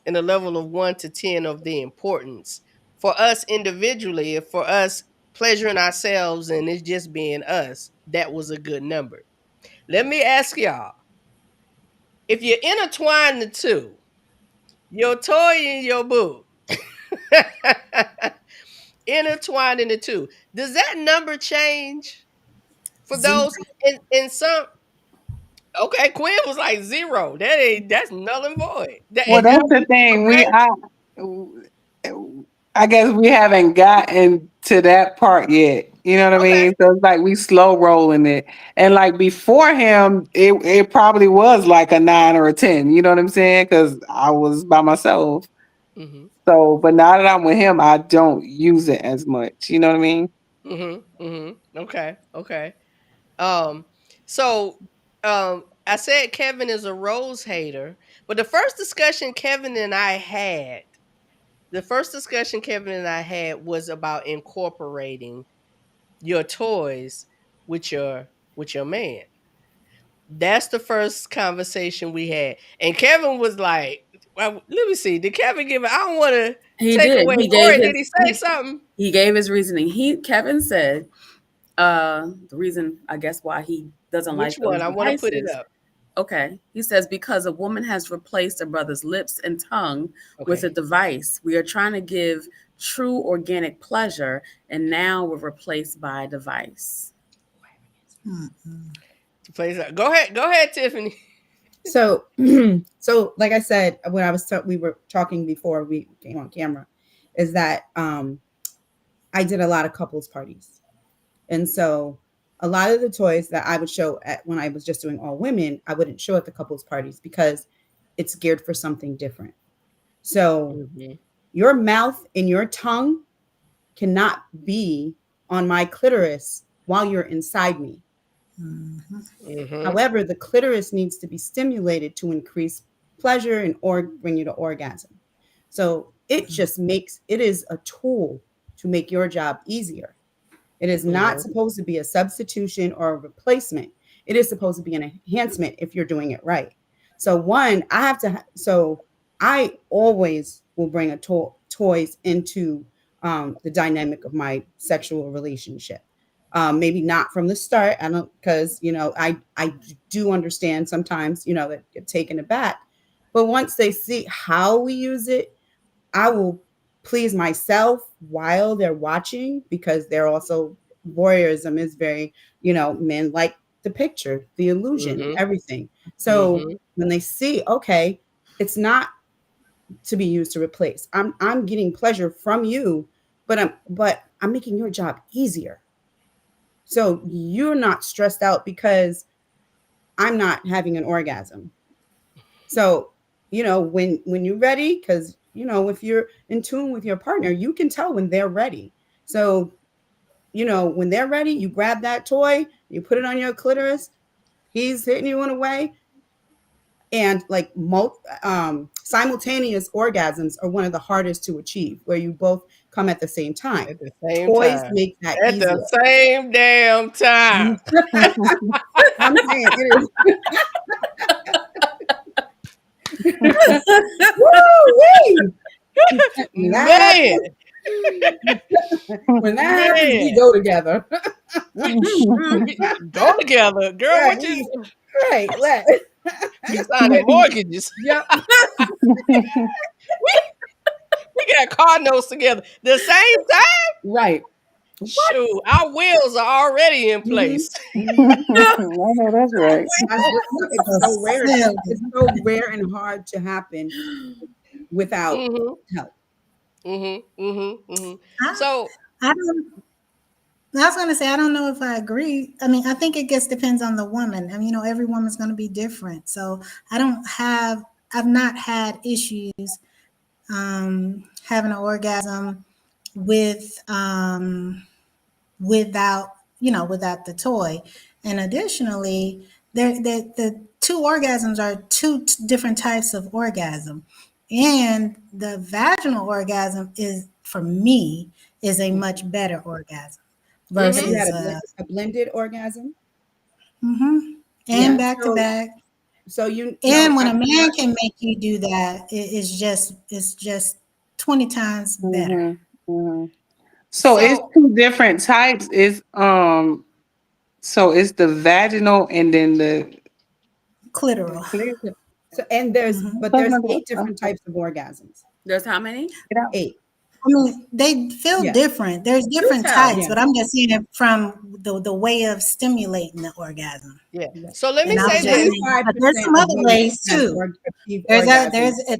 in a level of 1 to 10 of the importance for us individually, if for us pleasuring ourselves and it's just being us, that was a good number. Let me ask y'all, if you intertwine the two, your toy and your boo, intertwined in the two, does that number change for Zero. those in some? Okay, Quinn was like zero. That's null and void. Well, that's the thing. Okay. I guess we haven't gotten to that part yet. You know what I Okay. mean? So it's like we slow rolling it. And like before him, it probably was like a 9 or a 10. You know what I'm saying? Because I was by myself. Mm-hmm. So, but now that I'm with him, I don't use it as much. You know what I mean? Mm-hmm. Mm-hmm. Okay. Okay. Um, so I said Kevin is a rose hater, but the first discussion Kevin and I had was about incorporating your toys with your man. That's the first conversation we had. And Kevin was like, well, let me see. Did Kevin give it? I don't want to He take did. away. Corey, did he say something? He gave his reasoning. Kevin said the reason I guess why he doesn't like Which those one? I want to put it devices. up. Okay. He says because a woman has replaced a brother's lips and tongue with a Okay. device. We are trying to give true organic pleasure, and now we're replaced by a device. Mm-mm. Go ahead. Go ahead, Tiffany. So, so like I said, when we were talking before we came on camera, is that I did a lot of couples parties, and so a lot of the toys that I would show at when I was just doing all women, I wouldn't show at the couples parties because it's geared for something different. So Mm-hmm. your mouth and your tongue cannot be on my clitoris while you're inside me. Mhm. Mm-hmm. However, the clitoris needs to be stimulated to increase pleasure and or bring you to orgasm. So it is a tool to make your job easier. It is not Mm-hmm. supposed to be a substitution or a replacement. It is supposed to be an enhancement if you're doing it right. So I always will bring toys into the dynamic of my sexual relationship. Maybe not from the start. I don't because I do understand sometimes that get taken aback, but once they see how we use it, I will please myself while they're watching, because they're also, voyeurism is very, men like the picture, the illusion, and Mhm. everything. So Mhm. when they see, okay, it's not to be used to replace. I'm getting pleasure from you, but I'm making your job easier. So you're not stressed out because I'm not having an orgasm. So, when you're ready, because if you're in tune with your partner, you can tell when they're ready. So, when they're ready, you grab that toy, you put it on your clitoris, he's hitting you in a way. And like simultaneous orgasms are one of the hardest to achieve, where you both come at the same time. At the same Toys time. make that At the easier. same damn time. I'm saying it is. Woo-wee! When that Man, happens, when that happens, we man. go together. Go together. Girl, Right, what you right. we signing mortgages. Yep. We got car notes together. The same time? Right. What? Shoot, our wheels are already in Hmm. place. Hmm. I know that's right. It's So so rare. silly. It's so rare and hard to happen without Mhm. help. Mhm. Mhm. Mhm. I, So, I don't. I was gonna say I don't know if I agree. I mean, I think it just depends on the woman. I mean, every woman's gonna be different. So I don't have. I've not had issues having an orgasm with without without the toy. And additionally, the two orgasms are different types of orgasm, and the vaginal orgasm is for me is a Mhm. much better orgasm Have you mhm. had versus a blended orgasm? and Yeah. back to So, back. you know, And when I a man can make you do that, it's just 20 times better. Hmm. Hmm. So it's So, two different types. So it's the vaginal and then the Clitoral. clear. so and there's hmm but Close there's my door. 8 different types of orgasms. There's how many? Get out. 8. I mean, they feel Yeah. different. There's Do different tell. types, Yeah. but I'm just seeing it from the way of stimulating the orgasm. yeah. Yeah. So let me And I say was just this. saying, but there's 25% some of other women ways too. achieve There's orgasm a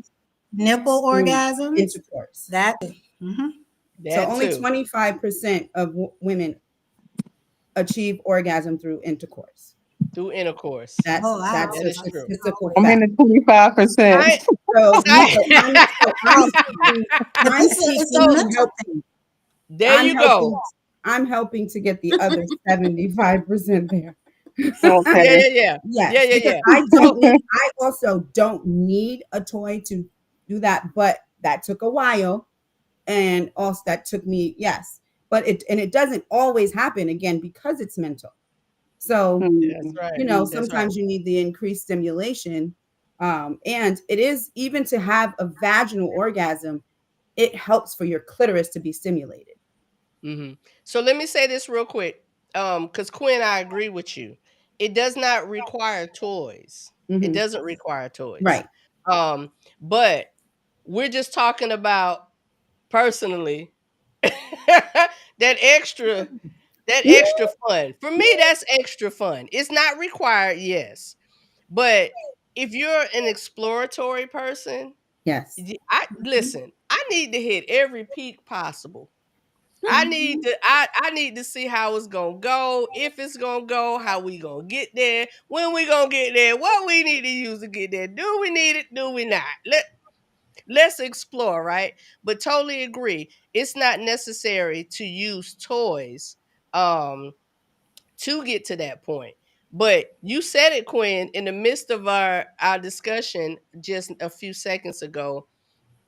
nipple through orgasms intercourse. that hmm So That only too. 25% of women achieve orgasm through intercourse. Through intercourse. That's oh wow. that's That a is true. statistical I'm in fact. the 25%. I I So I'm speaking But I'm it's a speaking so to mental help. thing. there I'm you go. helping I'm helping to get the other 75% there. Yeah, Okay. yeah, yeah. Yeah, Yes, yeah, because yeah. So I also don't need a toy to do that, but that took a while, and also that took me, yes. But it doesn't always happen, again, because it's mental. So, that's Mhm. right. That's right. sometimes you need the increased stimulation. And it is, even to have a vaginal orgasm, it helps for your clitoris to be stimulated. Hmm. So let me say this real quick. Because Quinn, I agree with you. It does not require toys. It Hmm. doesn't require toys. Right. But we're just talking about personally that extra that extra fun. For me, that's extra fun. It's not required, yes. But if you're an exploratory person, Yes. I listen, I need to hit every peak possible. I need to see how it's gonna go, if it's gonna go, how we gonna get there, when we gonna get there, what we need to use to get there. Do we need it? Do we not? Let's explore, right? But totally agree. It's not necessary to use toys to get to that point. But you said it, Quinn, in the midst of our discussion just a few seconds ago.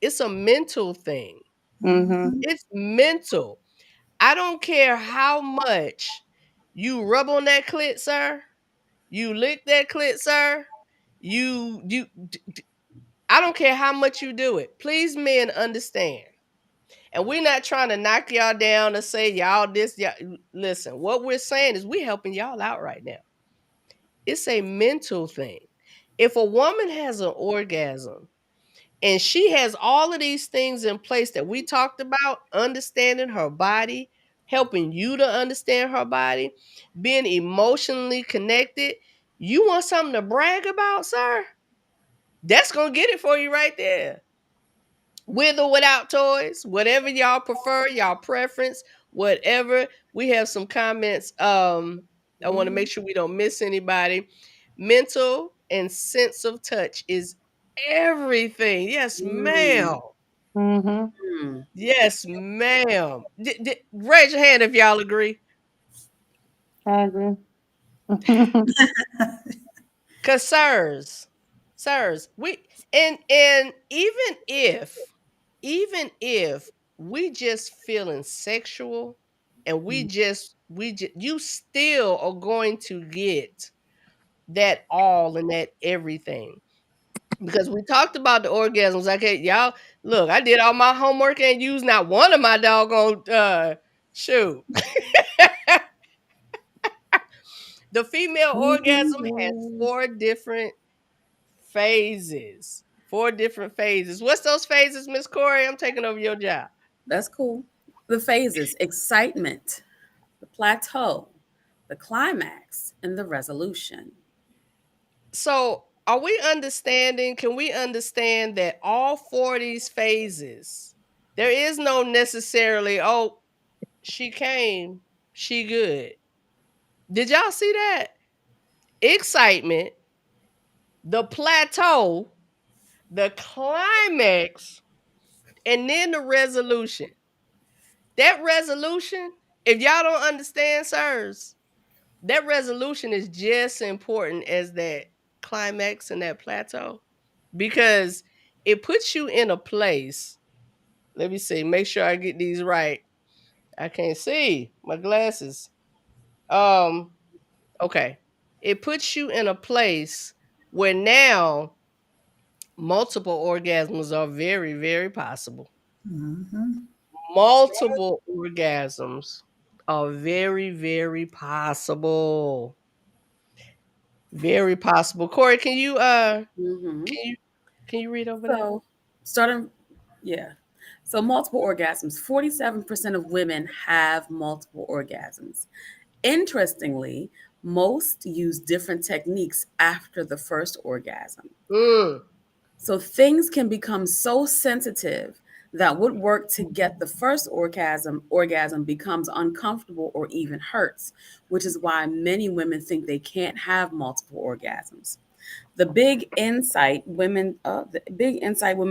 It's a mental thing. Mhm. It's mental. I don't care how much you rub on that clit, sir. You lick that clit, sir. I don't care how much you do it. Please, men, understand. And we're not trying to knock y'all down or say y'all this. Y'all, listen, what we're saying is we're helping y'all out right now. It's a mental thing. If a woman has an orgasm, And she has all of these things in place that we talked about, understanding her body, helping you to understand her body, being emotionally connected. You want something to brag about, sir? That's going to get it for you right there. With or without toys, whatever y'all prefer, y'all preference, whatever. We have some comments. I want to make sure we don't miss anybody. Mental and sense of touch is everything. Yes, Mm. ma'am. Mm-hmm. Mm. Yes, ma'am. Raise your hand if y'all agree. I agree. Cause sirs, we and even if we just feeling sexual and we just you still are going to get that all and that everything. Because we talked about the orgasms. Like, hey, y'all, look, I did all my homework and used not one of my doggone shoot. The female orgasm has four different phases. Four different phases. What's those phases, Miss Corey? I'm taking over your job. That's cool. The phases: excitement, the plateau, the climax, and the resolution. So, are we understanding? Can we understand that all four of these phases, there is no necessarily, oh, she came, she good. Did y'all see that? Excitement, the plateau, the climax, and then the resolution. That resolution, if y'all don't understand, sirs, that resolution is just as important as that climax and that plateau because it puts you in a place. Let me see, make sure I get these right. I can't see my glasses. Um, okay. It puts you in a place where now multiple orgasms are very, very possible. Mm-hmm. Multiple orgasms are very, very possible. Very possible. Corey, Hmm. can you can you read over that? So, starting, yeah. So, multiple orgasms. 47% of women have multiple orgasms. Interestingly, most use different techniques after the first orgasm. Mm. So things can become so sensitive that what worked to get the first orgasm becomes uncomfortable or even hurts, which is why many women think they can't have multiple orgasms. The big insight women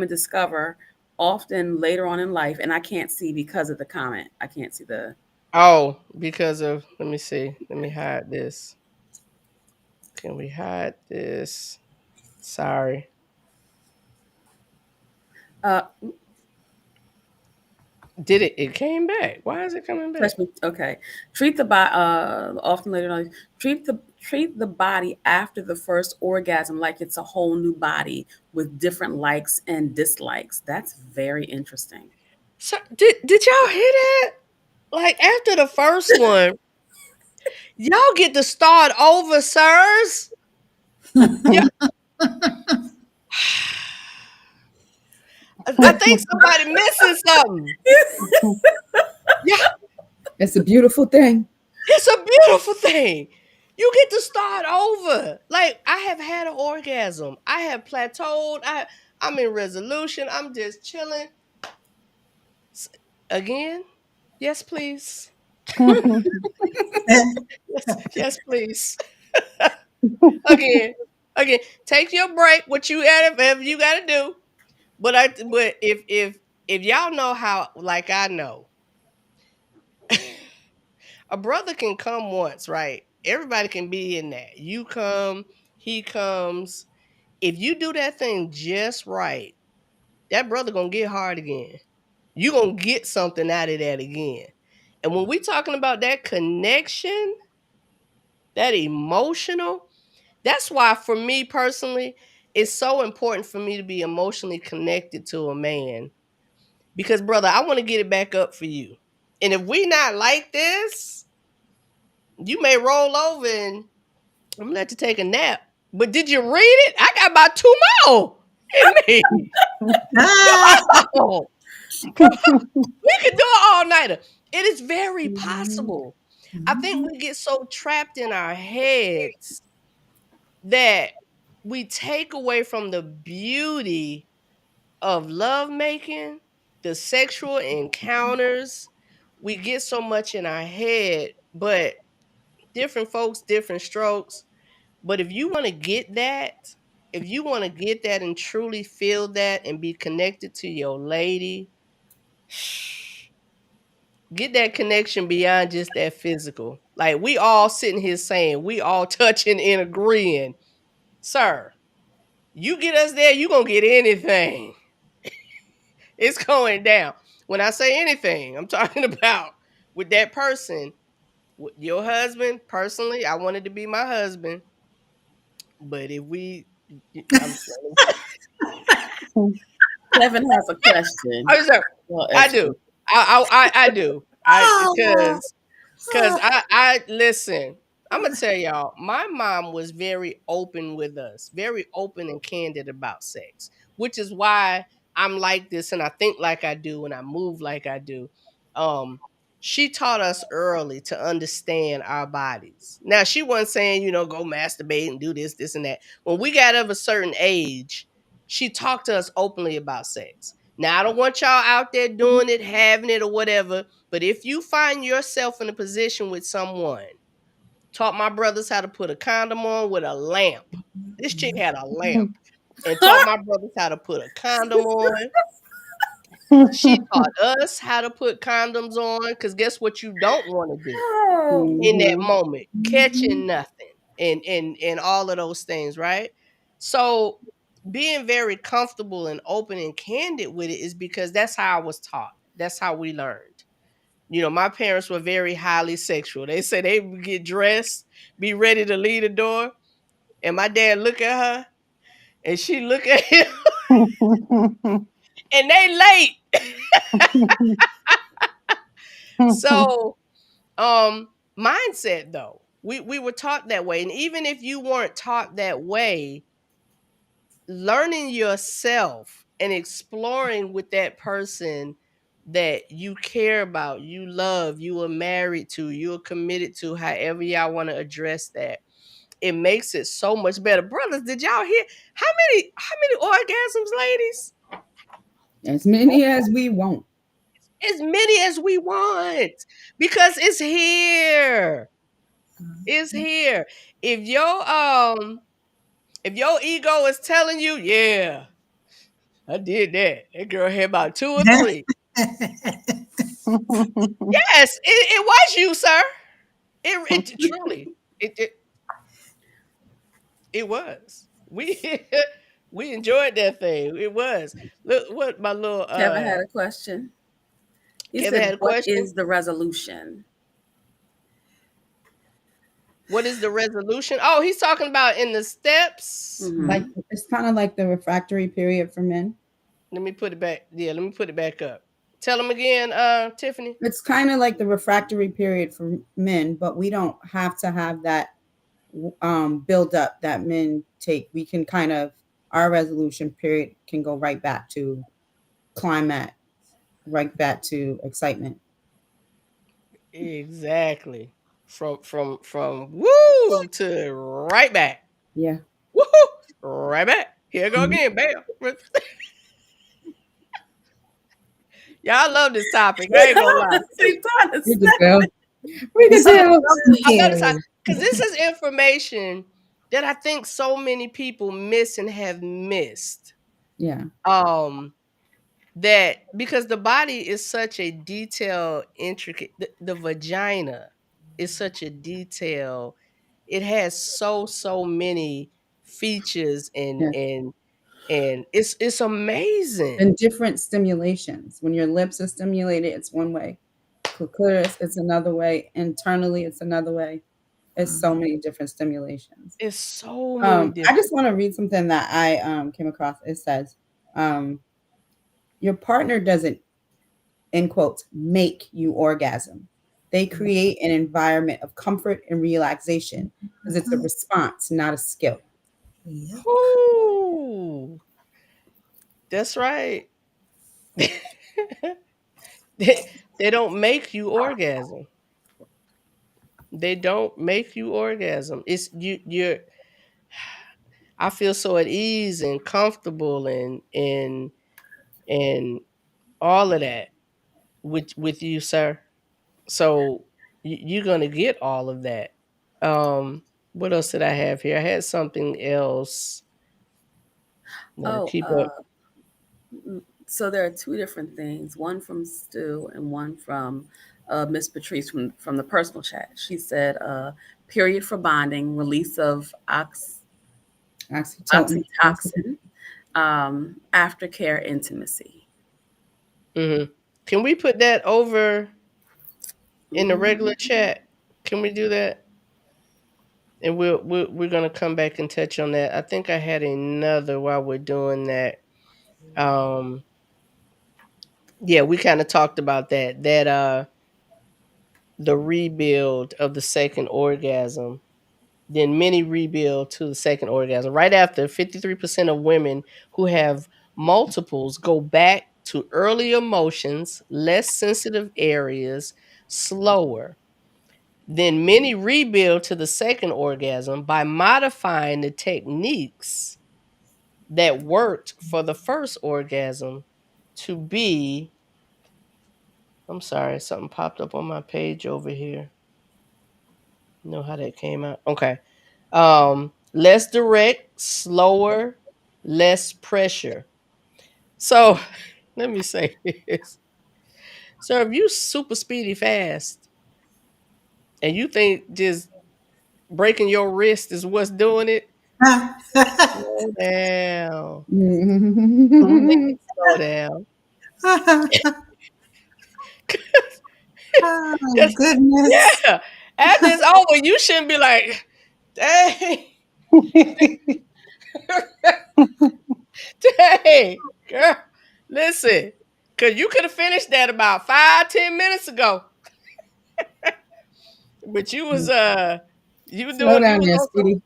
discover often later on in life, and I can't see because of the comment. I can't see the. Oh, because of let me see. Let me hide this. Can we hide this? Sorry. Uh, Did it came back. Why is it coming back? Okay. Treat the body often later on. Treat the body after the first orgasm like it's a whole new body with different likes and dislikes. That's very interesting. So did y'all hear that? Like after the first one, y'all get to start over, sirs. Yeah. I think somebody missing something. Yeah, It's a beautiful thing. it's a beautiful thing. You get to start over. Like I have had an orgasm. I have plateaued. I'm in resolution. I'm just chilling. Again? Yes, please. Yes, yes, please. Again. Again. Take your break. What you got whatever you gotta do. But if y'all know how like I know, a brother can come once, right? Everybody can be in that. You come, he comes. If you do that thing just right, that brother gonna get hard again. You gonna get something out of that again. And when we talking about that connection, that emotional, that's why for me personally, it's so important for me to be emotionally connected to a man. Because brother, I want to get it back up for you. And if we not like this, you may roll over and I'm gonna let you take a nap. But did you read it? I got about two more in me. Oh, we could do it all nighter. It is very Mhm. possible. I think we get so trapped in our heads that we take away from the beauty of lovemaking, the sexual encounters. We get so much in our head, but different folks, different strokes. But if you want to get that, if you want to get that and truly feel that and be connected to your lady, get that connection beyond just that physical. Like we all sitting here saying, we all touching and agreeing, sir, you get us there, you gonna get anything. It's going down. When I say anything, I'm talking about with that person, with your husband. Personally, I wanted to be my husband, but if we, I'm sorry, Kevin has a question. I'm sorry, Well, I excuse do, I do, I Oh, because I listen. I'm gonna tell y'all, my mom was very open with us, very open and candid about sex, which is why I'm like this and I think like I do and I move like I do. Um, she taught us early to understand our bodies. Now she wasn't saying, go masturbate and do this, this, and that. When we got of a certain age, she talked to us openly about sex. Now I don't want y'all out there doing it, having it, or whatever. But if you find yourself in a position with someone, taught my brothers how to put a condom on with a lamp. This chick had a lamp and taught my brothers how to put a condom on. She taught us how to put condoms on because guess what you don't want to do oh, in that Mhm. moment? Catching nothing and all of those things, right? So being very comfortable and open and candid with it is because that's how I was taught. That's how we learned. My parents were very highly sexual. They said they would get dressed, be ready to leave the door, and my dad look at her, and she look at him, and they late. So, mindset though, we were taught that way, and even if you weren't taught that way, learning yourself and exploring with that person that you care about, you love, you are married to, you're committed to, however y'all want to address that, it makes it so much better. Brothers, did y'all hear how many orgasms, ladies? As many as we want. As many as we want. Because it's here. It's here. If your ego is telling you, yeah, I did that. That girl had about two or three. Yes, it was you, sir. It truly it was. We we enjoyed that thing. It was. Look what my little Kevin had a question. He Kevin said, had a "What question. is the resolution?" What is the resolution? Oh, he's talking about in the steps. Like Mm-hmm. it's kind of like the refractory period for men. Let me put it back. Yeah, let me put it back up. Tell him again, Tiffany. It's kind of like the refractory period for men, but we don't have to have that build up that men take. We can kind of our resolution period can go right back to climax, right back to excitement. Exactly. From woo to right back. Yeah. Woohoo! Right back. Here I go Mhm. again. Bam. Y'all love this topic. I ain't gonna lie. He's trying to We say. can tell. We can it's so tell. I'm about to say complicated. because this is information that I think so many people miss and have missed. Yeah. Um, that because the body is such a detailed, intricate. The vagina is such a detail. It has so many features Yeah. and it's amazing. And different stimulations. When your lips are stimulated, it's one way. Clitoris, it's another way. Internally, it's another way. It's so many different stimulations. It's so many I different. just want to read something that I came across. It says, um, your partner doesn't, in quotes, make you orgasm. They create an environment of comfort and relaxation because it's a response, not a skill. Yep. Whoo. That's right. They don't make you orgasm. They don't make you orgasm. It's you're I feel so at ease and comfortable and all of that with you, sir. So you're gonna get all of that. What else did I have here? I had something else. No, Oh, keep up. so there are two different things, one from Stu and one from Miss Patrice from the personal chat. She said, period for bonding, release of Oxytocin. oxytocin, aftercare intimacy. Hmm. Can we put that over in the regular Mhm. chat? Can we do that? And we're gonna come back and touch on that. I think I had another while we're doing that. Um, yeah, we kind of talked about that. The rebuild of the second orgasm. Then many rebuild to the second orgasm. Right after, 53% of women who have multiples go back to early emotions, less sensitive areas, slower. Then many rebuild to the second orgasm by modifying the techniques that worked for the first orgasm to be. I'm sorry, something popped up on my page over here. Know how that came out? Okay. Less direct, slower, less pressure. So let me say this. So if you super speedy fast and you think just breaking your wrist is what's doing it, slow down. Please slow down. Oh, Just goodness. yeah. After it's over, you shouldn't be like, dang, dang, girl. Listen, cause you could have finished that about 5, 10 minutes ago. But you were Slow doing you down was there, on some Speedy.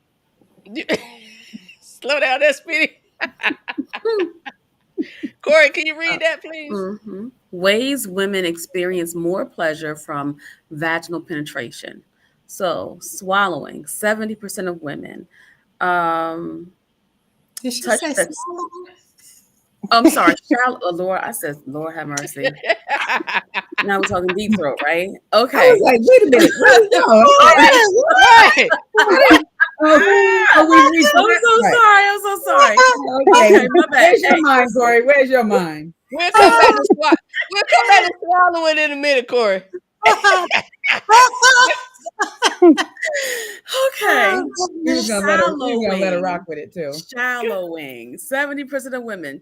you, slow down there, Speedy. Corey, can you read that please? Ways women experience more pleasure from vaginal penetration. So, swallowing, 70% of women. Um, Did she touch say that's, swallow? I'm sorry, shallow, Lord, I said, Lord have mercy. Now we're talking deep throat, right? I was Okay. like, wait a minute. Wait, no. All right. Right. Oh, we reached I'm that so part. sorry. I'm so sorry. Okay. Okay, my bad. Where's your Hey, mind, listen. Corey? Where's your mind? We'll come back to swallow. We'll come back to swallow it in a minute, Corey. Okay. Oh, We was gonna let her. We was gonna let her rock Shallowing. with it too. Shallowing. 70% of women.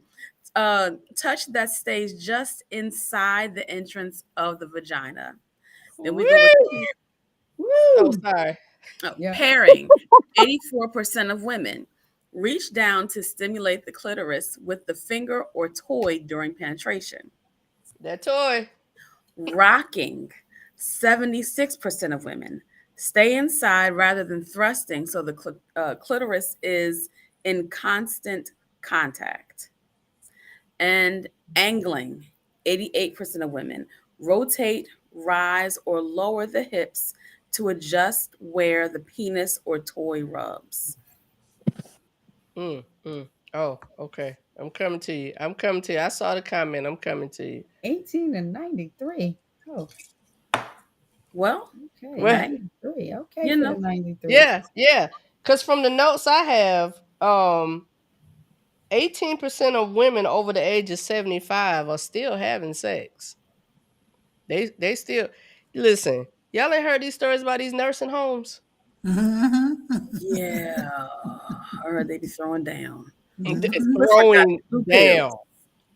Touch that stays just inside the entrance of the vagina. Then we go with Woo! Oh, Woo! sorry. Yeah. pairing. 84% of women reach down to stimulate the clitoris with the finger or toy during penetration. That toy. Rocking. 76% of women stay inside rather than thrusting, so the clitoris is in constant contact. And angling. 88% of women rotate, rise, or lower the hips to adjust where the penis or toy rubs. Mm. Oh, okay. I'm coming to you. I'm coming to you. I saw the comment. I'm coming to you. 18 and 93. Oh, Well, okay. Well, hey, 93. Okay you for the know, 93. yeah. Cause from the notes I have, 18% of women over the age of 75 are still having sex. They still listen. Y'all ain't heard these stories about these nursing homes? mhm. yeah, I heard they be throwing down. It's Mhm. Clifford got throwing two down. pills.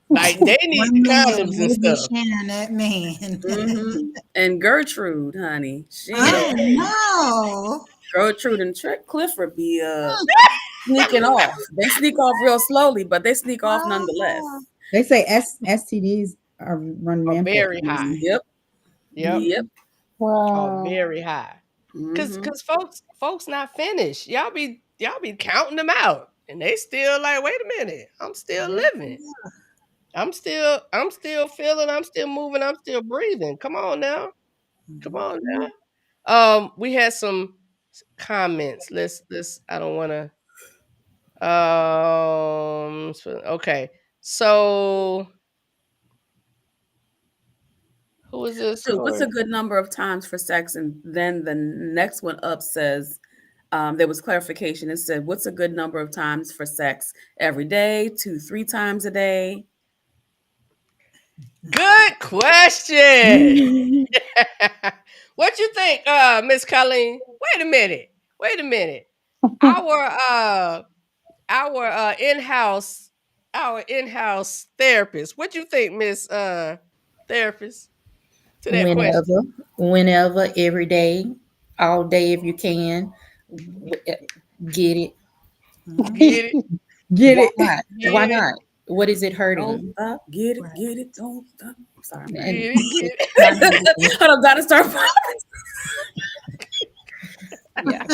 Like they need One the man, condoms and they be stuff. sharing that man. And Gertrude, honey, she ain't Oh, okay. no. Gertrude and Clifford be sneaking off. They sneak off real slowly, but they sneak off Oh. nonetheless. They say STDs are run Are rampant. very high. Yep, Yep. yep. Are Wow. very high. Cause hmm cause folks not finished. Y'all be counting them out. and they still like, wait a minute, I'm still living. I'm still feeling, I'm still moving, I'm still breathing. Come on now. Come on now. We had some comments. Let's I don't wanna okay. So who is this, So what's Corey? a good number of times for sex? And then the next one up says, there was clarification. It said, what's a good number of times for sex? Every day, 2, 3 times a day? Good question. What you think, Miss Colleen? Wait a minute. Wait a minute. Our in-house therapist. What you think, Miss therapist, to that question? Whenever, whenever, every day, all day if you can. Get it. Get it, Get Why it. not? Why get it, not? What is it Don't hurting? stop, get it, Right. get it, don't stop. Sorry, I'm get ready. And it, get it's it. not hurting. Hold on, gotta start. Yeah.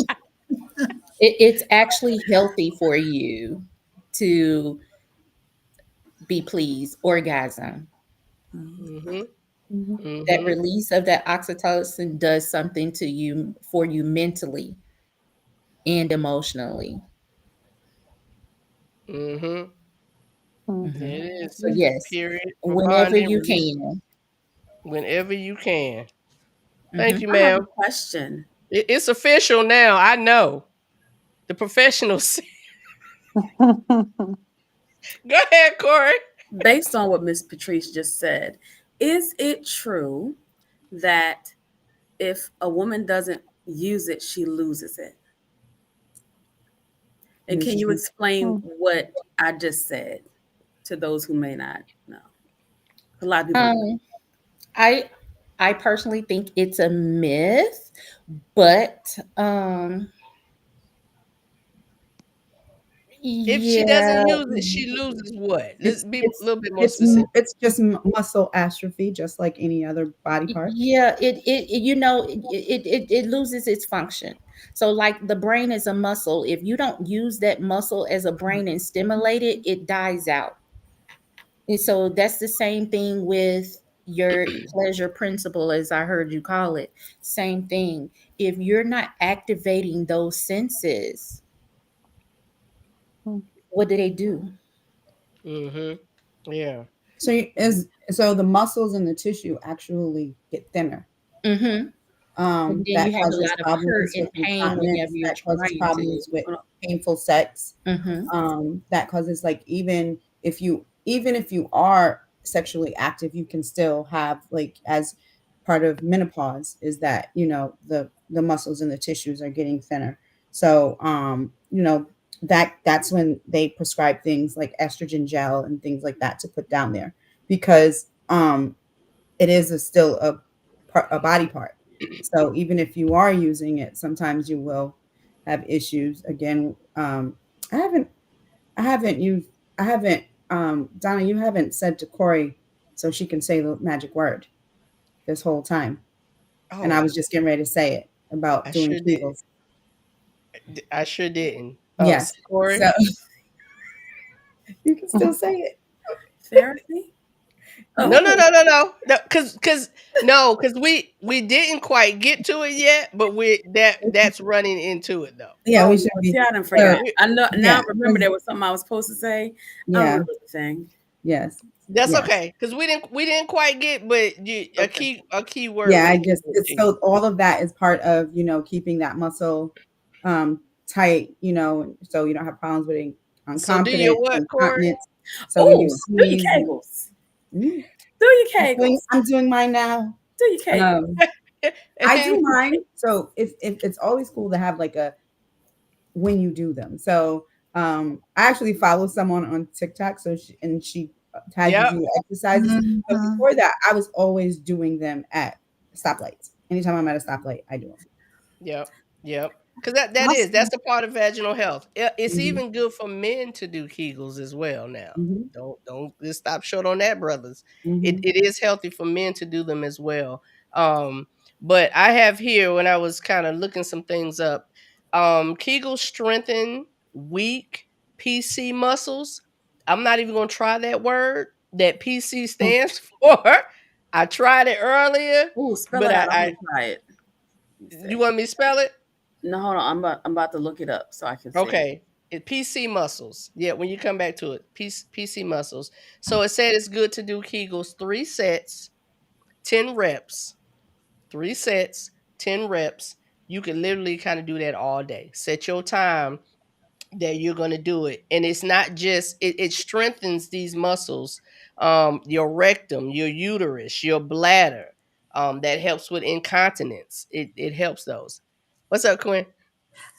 It's actually healthy for you to be pleased, orgasm. Mm-hmm. Mhm. That Mm-hmm. release of that oxytocin does something to you for you mentally and emotionally. Mm-hmm. Hmm. It is. So yes, Period. For whenever bonding, you release can. whenever you can. Thank Hmm. you, I have ma'am. a question. It's official now. I know. The professionals. Go ahead, Corey. Based on what Miss Patrice just said, is it true that if a woman doesn't use it, she loses it? And can Loses you it. explain what I just said to those who may not know? A lot of people don't know. Um, I I personally think it's a myth, but If she yeah, doesn't use it, she loses what? Let's It's be a it's little bit more specific. it's just muscle atrophy, just like any other body part. yeah, it loses its function. So like the brain is a muscle. If you don't use that muscle as a brain and stimulate it, it dies out. And so that's the same thing with your pleasure principle, as I heard you call it. Same thing. If you're not activating those senses, what do they do? Mm-hmm. Yeah. So the muscles and the tissue actually get thinner. Mm-hmm. And then you That have a causes lot of hurt problems with and pain whenever incontinence. you're That causes trying to. problems with painful sex. Mm-hmm. That causes, like, even if you are sexually active, you can still have, like, as part of menopause, is that, the muscles and the tissues are getting thinner. So that's when they prescribe things like estrogen gel and things like that to put down there, because it is still a body part. So even if you are using it, sometimes you will have issues. Again, I haven't I haven't used I haven't Donna, you haven't said to Corey so she can say the magic word this whole time. And I Oh, was just getting ready to say it about I doing sure did. Kegels. I sure didn't. Oh, Yes. Corey. So you can still say it. Therapy? No, no, Oh, no, no, no. No, cause no, cause we didn't quite get to it yet, but that's running into it though. Yeah, oh we no. should See, be. I done So forgot. I know now. yeah, I remember there was something I was supposed to say. I don't yeah, remember the thing. yes, That's yes. okay, cause we didn't quite get, but Okay. a key word Yeah, we I didn't just get it's to. so all of that is part of, keeping that muscle tight, so you don't have problems with So do your confidence what, and Corey? continence. So when you Oh, do your sneeze, kegels. mm, Do your kegels. I'm doing mine now. Do your kegels. Um, I do mine. So it's always cool to have like a when you do them. So I actually follow someone on TikTok, so she has you Yep, do exercises. But Mhm. before that, I was always doing them at stoplights. Anytime I'm at a stoplight, I do them. yep, yep. Cause that's Awesome. the part of vaginal health. It's Hmm. even good for men to do Kegels as well. Now, Hmm. don't just stop short on that, brothers. It Hmm. it is healthy for men to do them as well. Um, but I have here, when I was kind of looking some things up, Kegels strengthen weak PC muscles. I'm not even gonna try that word that PC stands for. I tried it earlier, Ooh, spell but it out. I I want to try it. Let me you see. want me to spell it? No, hold on. I'm about to look it up so I can see. Okay. It PC muscles. Yeah, when you come back to it, PC muscles. So it said it's good to do Kegels 3 sets, 10 reps, 3 sets, 10 reps. You can literally kind of do that all day. Set your time that you're going to do it. And it's not just, it strengthens these muscles, your rectum, your uterus, your bladder. That helps with incontinence. It helps those. What's up, Quinn?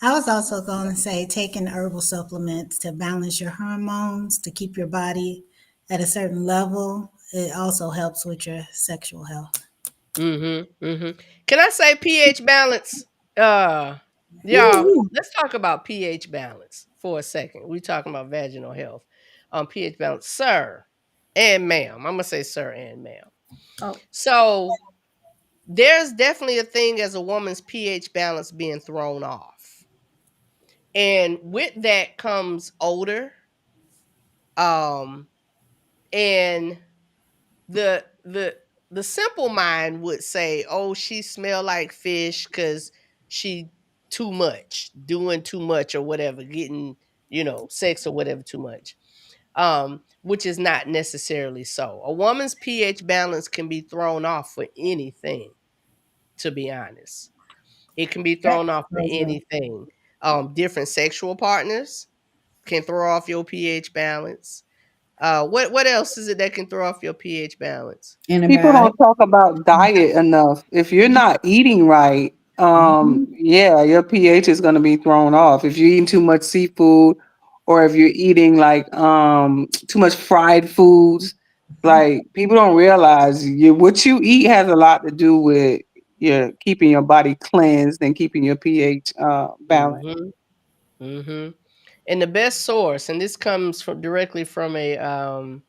I was also going to say taking herbal supplements to balance your hormones to keep your body at a certain level. It also helps with your sexual health. Can I say pH balance? Uh, y'all, let's talk about pH balance for a second. We talking about vaginal health. pH balance, sir and ma'am. I'm gonna say sir and ma'am. Oh, So there's definitely a thing as a woman's pH balance being thrown off, and with that comes odor. Um, and the the simple mind would say, "Oh, she smell like fish because she too much, doing too much or whatever, getting sex or whatever too much." Which is not necessarily so. A woman's pH balance can be thrown off for anything. To be honest, it can be That thrown off for tells us. anything. Different sexual partners can throw off your pH balance. What else is it that can throw off your pH balance? People Antibiotic. don't talk about diet enough. If you're not eating right, Mhm. yeah, your pH is going to be thrown off. If you're eating too much seafood, or if you're eating like too much fried foods, like people don't realize what you eat has a lot to do with your keeping your body cleansed and keeping your pH balanced. Mhm. Mhm. And the best source, and this comes from directly from a an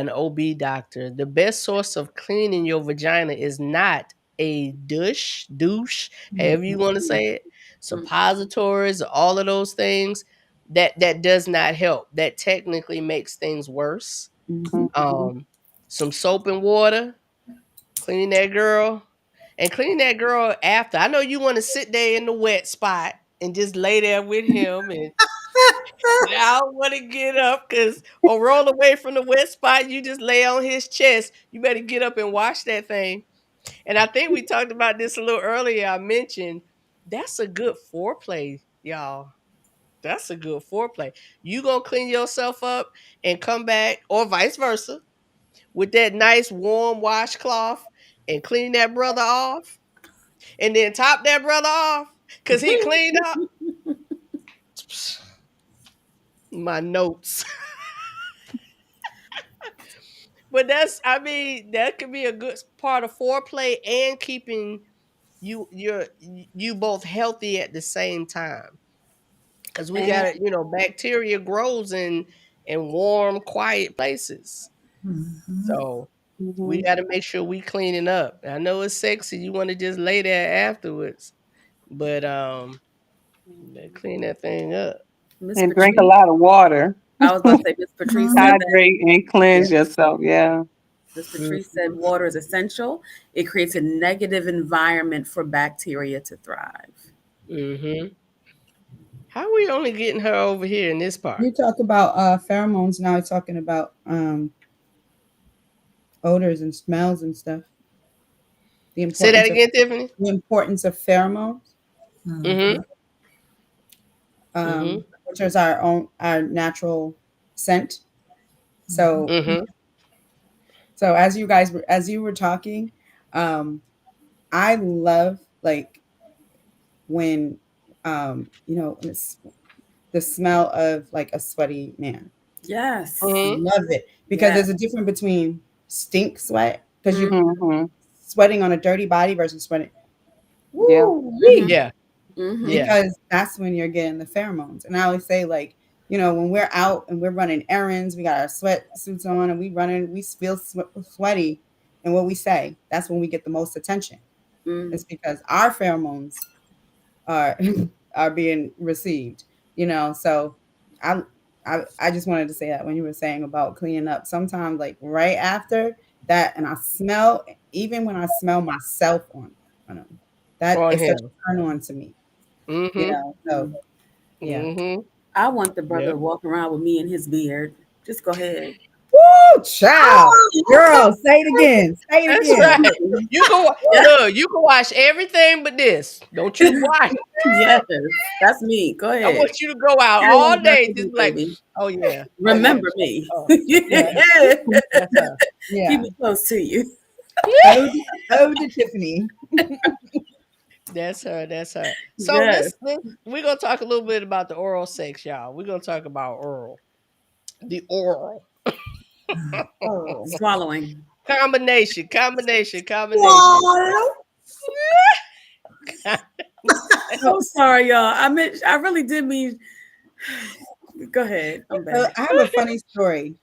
OB doctor. The best source of cleaning your vagina is not a douche, however you want to say it, mm, suppositories, all of those things. That does not help. That technically makes things worse. Mhm. Mhm. Some soap and water, clean that girl, and clean that girl after. I know you want to sit there in the wet spot and just lay there with him, and I don't want to get up because or roll away from the wet spot. You just lay on his chest. You better get up and wash that thing. And I think we talked about this a little earlier. I mentioned that's a good foreplay, y'all. That's a good foreplay. You gonna clean yourself up and come back, or vice versa, with that nice warm washcloth and clean that brother off, and then top that brother off because he cleaned up. My notes. But that's, I mean, that could be a good part of foreplay and keeping you both healthy at the same time. Cause we and got to, bacteria grows in warm, quiet places. Mhm. So we Mhm. got to make sure we cleaning up. I know it's sexy. You want to just lay there afterwards, but clean that thing up. Miss And drink a Patrice, lot of water. I was about to say Miss Patrice said that. Hydrate and Yeah, cleanse yourself. Yeah. Miss Patrice said Mhm. water is essential. It creates a negative environment for bacteria to thrive. Mhm. How we only getting her over here in this part? You talk about pheromones. Now we're talking about odors and smells and stuff. The Say that importance of again, Tiffany. pheromones, Mhm. Mhm. Mhm. which is our natural scent. Mhm. So Mhm. as you were talking, um, I love like when when it's the smell of like a sweaty man. Yes. Mhm. Love it because Yes. there's a difference between stink sweat because you Mm, Mhm. sweating on a dirty body versus sweating. Yeah. Woo mhm, wee! Yeah. mhm, Yeah. Because that's when you're getting the pheromones. And I always say, like, when we're out and we're running errands, we got our sweat suits on and we feel sweaty. And what we say, that's when we get the most attention. mm. It's because our pheromones are are being received. So I I just wanted to say that when you were saying about cleaning up, sometimes like right after that, and I smell, even when I smell myself on them, that On is such him. a turn on to me, you Mm-hmm. know. So yeah. Mm-hmm. I want the brother Yep. to walk around with me and his beard. Just go ahead. Woo, child, girl, say it again, say it That's again. right. You can Yeah. look. You can watch everything but this. Don't you watch. Yes, that's me. Go I ahead. want you to go out Carry on all the rest day of just you, be like, baby. oh yeah, oh yeah, Remember me. oh Yeah, yeah. That's her. Keep yeah. me close to you. Ode, ode to Tiffany. That's her. That's her. So Yes. we're gonna talk a little bit about the oral sex, y'all. We're gonna talk about oral, the oral Oh, Swallowing. combination. Swallow. so, I'm sorry, y'all. I really did mean. Go ahead. I'm so back. I have a funny story.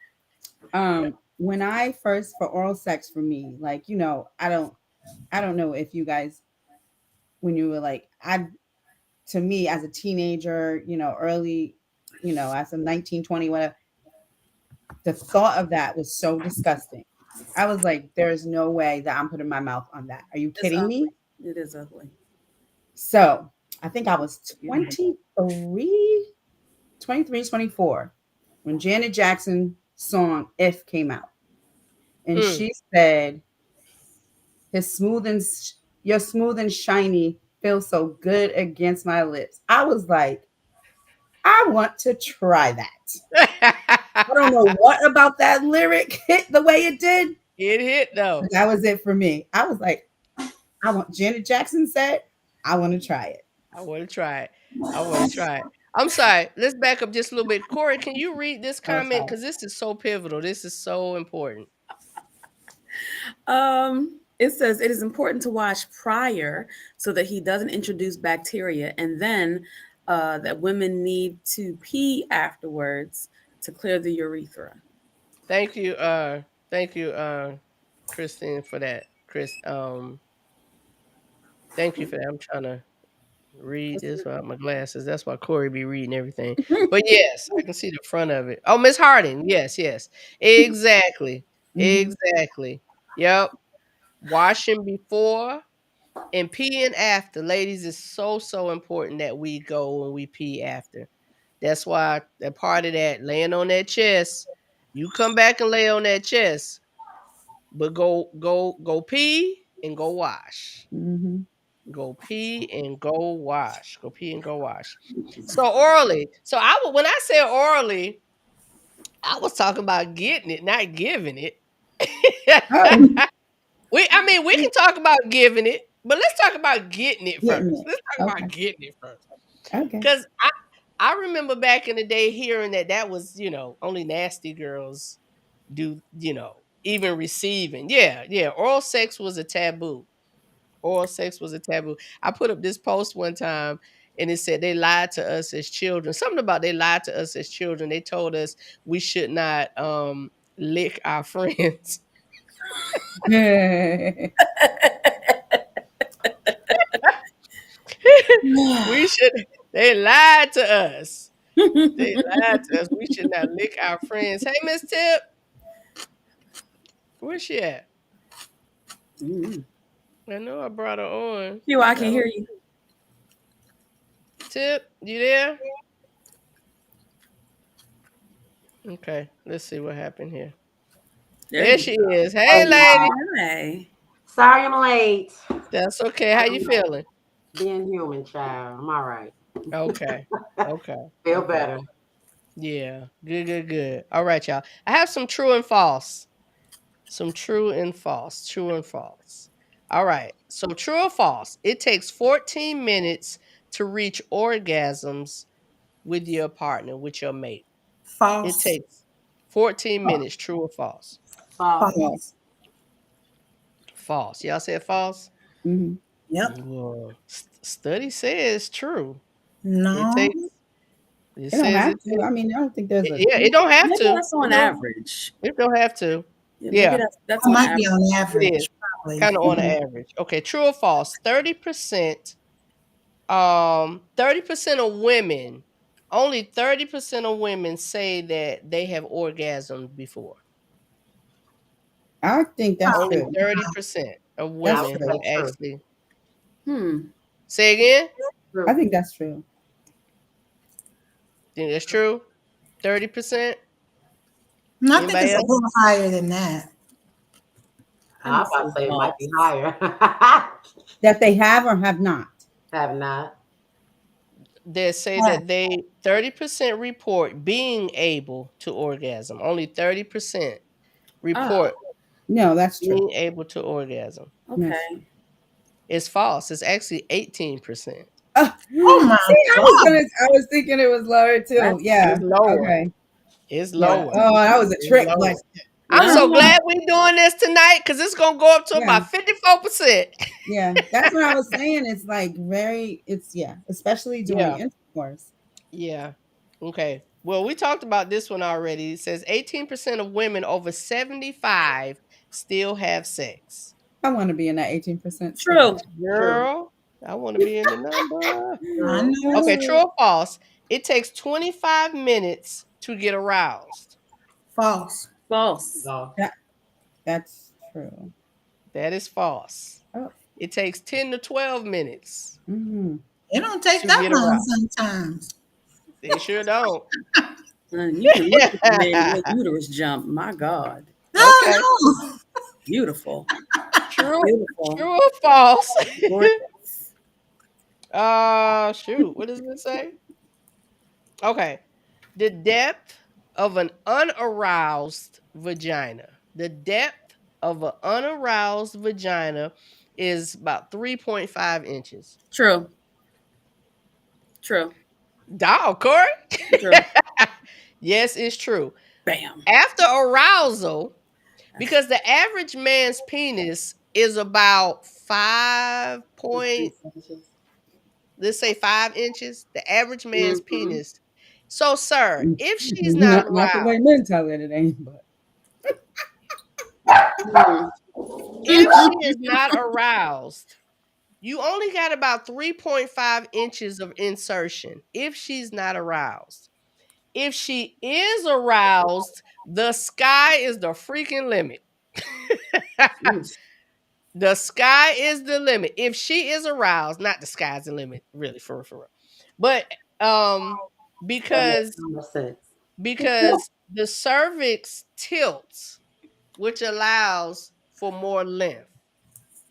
When I first, for oral sex for me, like, I don't know if you guys, when you were like, to me as a teenager, early, as a 19, 20, whatever, the thought of that was so disgusting. I was like, there's no way that I'm putting my mouth on that. Are you It's kidding ugly. me? It is ugly. So I think I was You know. 23, 23, 24 when Janet Jackson's song If came out. And Mm. she said, his smooth and your smooth and shiny feels so good against my lips. I was like, I want to try that. I don't know what about that lyric hit the way it did, It hit but though. that was it for me. I was like, I want Janet Jackson said, I want to try it. I want to try it. I want to try it. I'm sorry. Let's back up just a little bit. Corey, can you read this Oh, comment? sorry. Because this is so pivotal. This is so important. It says it is important to wash prior so that he doesn't introduce bacteria, and then that women need to pee afterwards to clear the urethra. Thank you, Christine, for that. Thank you for that. I'm trying to read this without my glasses. That's why Corey be reading everything. But yes, I can see the front of it. Oh, Miss Harding. Yes, yes. Exactly. Hmm. Exactly. Yep. Washing before and peeing after. Ladies, it's so important that we go and we pee after. That's why that part of that laying on that chest, you come back and lay on that chest, but go pee and go wash. Hmm. Go pee and go wash. Go pee and go wash. So orally. So when I said orally, I was talking about getting it, not giving it. Oh, I mean, we can talk about giving it, but let's talk about getting it getting first. it. Let's talk Okay. about getting it first. Okay. Because I remember back in the day hearing that was, only nasty girls do, even receiving. Yeah, yeah. Oral sex was a taboo. Oral sex was a taboo. I put up this post one time and it said they lied to us as children. Something about they lied to us as children. They told us we should not lick our friends. we should they lied to us. They lied to us. We should not lick our friends. Hey, Miss Tip, where's she at? Mm. I know I brought her on. Q, I can hear you. Tip, you there? Okay, let's see what happened here. There There you she go. is. Oh Hey, lady. wow. Hey. Sorry I'm late. That's okay. How you feeling? Being human, child. I'm all right. Okay. Okay. Feel Okay. better. Yeah. Good. All right, y'all. I have some true and false. Some true and false. True and false. All right. So true or false? It takes 14 minutes to reach orgasms with your partner, with your mate. It False. takes 14 minutes. True or false? False. False. False. Y'all said false? Hmm. Yep. Well, study says true. It No. takes. It It don't says have it to. takes. I mean, I don't think there's a. Yeah, it don't have Maybe to. that's on It don't. average. It don't have to. Yeah, maybe Yeah, that's I on might be average. on it is average, probably. kind of on the Mhm. average. Okay, true or false? 30% of women only 30% of women say that they have orgasmed before. I think that's Only true. 30% of I That's would women have true. say true. actually. Hmm. Say again? I True. think that's true. Think that's true? 30%? And I think Anybody it's a else? little higher than that. I'm I gonna was about say to say it might be false. higher. That they have or have not. Have not. They say Yeah. that they 30% report being able to orgasm. Only 30% Oh, report No, that's true. being able to orgasm. That's true. okay. It's false. It's actually 18%. Oh my See, God. I was thinking it was lower too. That's Yeah. It's lower. Okay. It's Yeah. lower. Oh, that was a It's trick lower. question. I'm yeah. so glad we're doing this tonight because it's gonna go up to Yeah. about 54%. Yeah. That's what I was saying. It's like very, it's, yeah, especially during Yeah. intercourse. Yeah. Okay. Well, we talked about this one already. It says 18% of women over 75 still have sex. I want to be in that 18% so True. bad. True. Girl, I want to be in the number. I True. know Okay, it's true or false? It takes 25 minutes to get aroused. false. False. No. That, that's true. That is false. Oh. It takes 10 to 12 minutes Mm-hmm. It don't take to that get long aroused. sometimes. They sure don't. You can look at the man and your uterus jump. My God. No, Okay. no. Beautiful. True. Beautiful. True or false? Gorgeous. Shoot. What does it say? Okay. The depth of an unaroused vagina. The depth of an unaroused vagina is about 3.5 inches. True. True. Dog, Corey? True. Yes, it's true. Bam. After arousal, because the average man's penis is about 5 point, 3 inches. let's say 5 inches, the average man's Mm-hmm. penis. So, sir, if she's not Not the way aroused, men tell it, it ain't, but Mm. if she is not aroused, you only got about 3.5 inches of insertion if she's not aroused. If she is aroused, the sky is the freaking limit. Jeez. The sky is the limit. If she is aroused, not the sky's the limit, really, for real, for real. But That makes because so much sense. the cervix tilts, which allows for more length.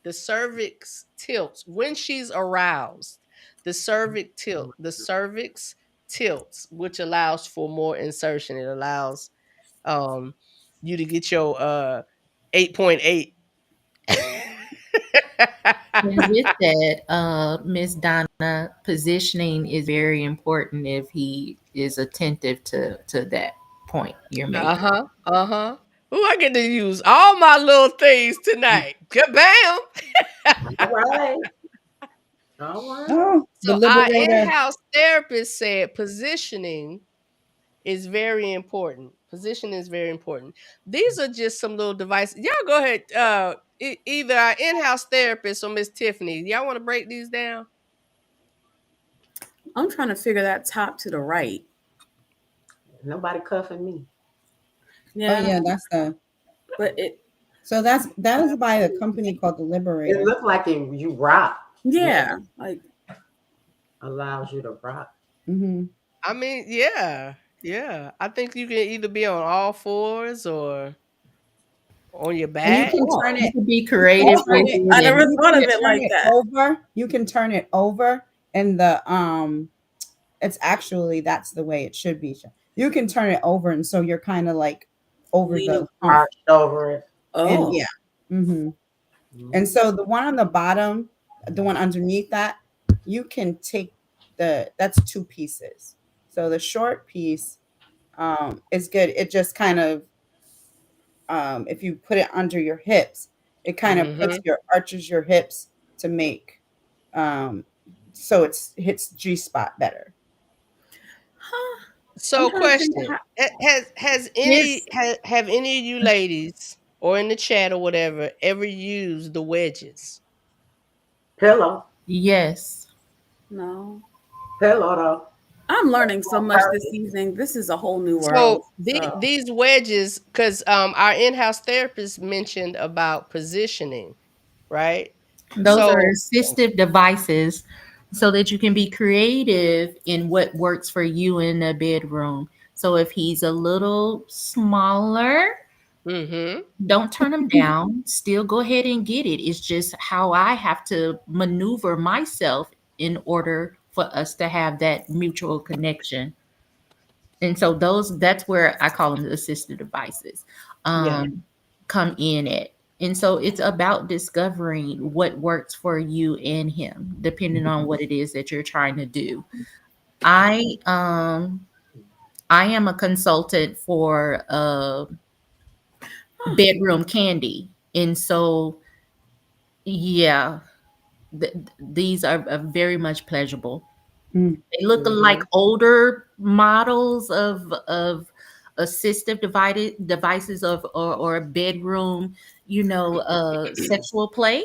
The cervix tilts when she's aroused. The cervix tilts, which allows for more insertion. It allows um you to get your 8.8. And with that, Miss Donna, positioning is very important if he is attentive to that point you're making. Uh-huh. Uh-huh. Ooh, I get to use all my little things tonight. Kabam! All right. All right. oh, the So our liberator. in-house therapist said positioning is very important. Position is very important. These are just some little devices. Y'all go ahead. Either our in-house therapist or Miss Tiffany. Y'all want to break these down? I'm trying to figure that top to the right. Nobody cuffing me. Oh Yeah, yeah, that's the. but it. So that is by a company called the It Liberator. looked like you rock. Yeah, like Allows you to rock. Mm-hmm. I mean, yeah. Yeah. I think you can either be on all fours or on your And you back. can turn oh, You it. can be You can creative turn with it. it I never and You thought of can it turn like it that. over. You can turn it over, and the. It's actually that's the way it should be. You can turn it over, and so you're kind of like over Leaning the hump, forward. Arched over it. and Oh, yeah. Mm-hmm. And Mhm. so the one on the bottom, the one underneath that, you can take that's two pieces. So the short piece is good. It just kind of if you put it under your hips, it kind of puts Mm-hmm. your arches your hips to make um so it's hits G spot better. huh. I'm So, trying to think question: how. this. have any of you ladies or in the chat or whatever ever used the wedges? Pillow. Yes. No, Pillow though. I I'm learning so much this evening. This is a whole new world. So So these wedges, because our in-house therapist mentioned about positioning, right? Those are So assistive devices so that you can be creative in what works for you in the bedroom. So if he's a little smaller, mm-hmm. don't turn him down. Still go ahead and get it. It's just how I have to maneuver myself in order for us to have that mutual connection. And so those that's where I call them the assistive devices Yeah. come in at. And so it's about discovering what works for you and him, depending on what it is that you're trying to do. I um I am a consultant for bedroom candy. And so yeah, these are very much pleasurable. Mm. They look like Mm-hmm. older models of assistive devices of or bedroom, sexual play.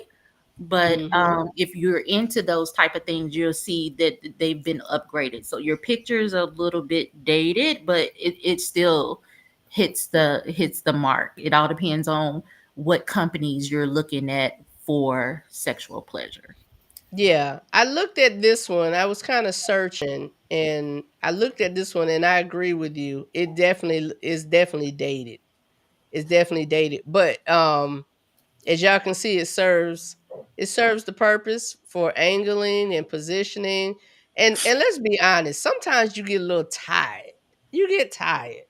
But Mm-hmm. if you're into those type of things, you'll see that they've been upgraded. So your picture's a little bit dated, but it still hits the mark. It all depends on what companies you're looking at for sexual pleasure. Yeah, I looked at this one. I was kind of searching, and I looked at this one, and I agree with you. It definitely is definitely dated. It's definitely dated, but as y'all can see, it serves the purpose for angling and positioning. And let's be honest, sometimes you get a little tired. You get tired.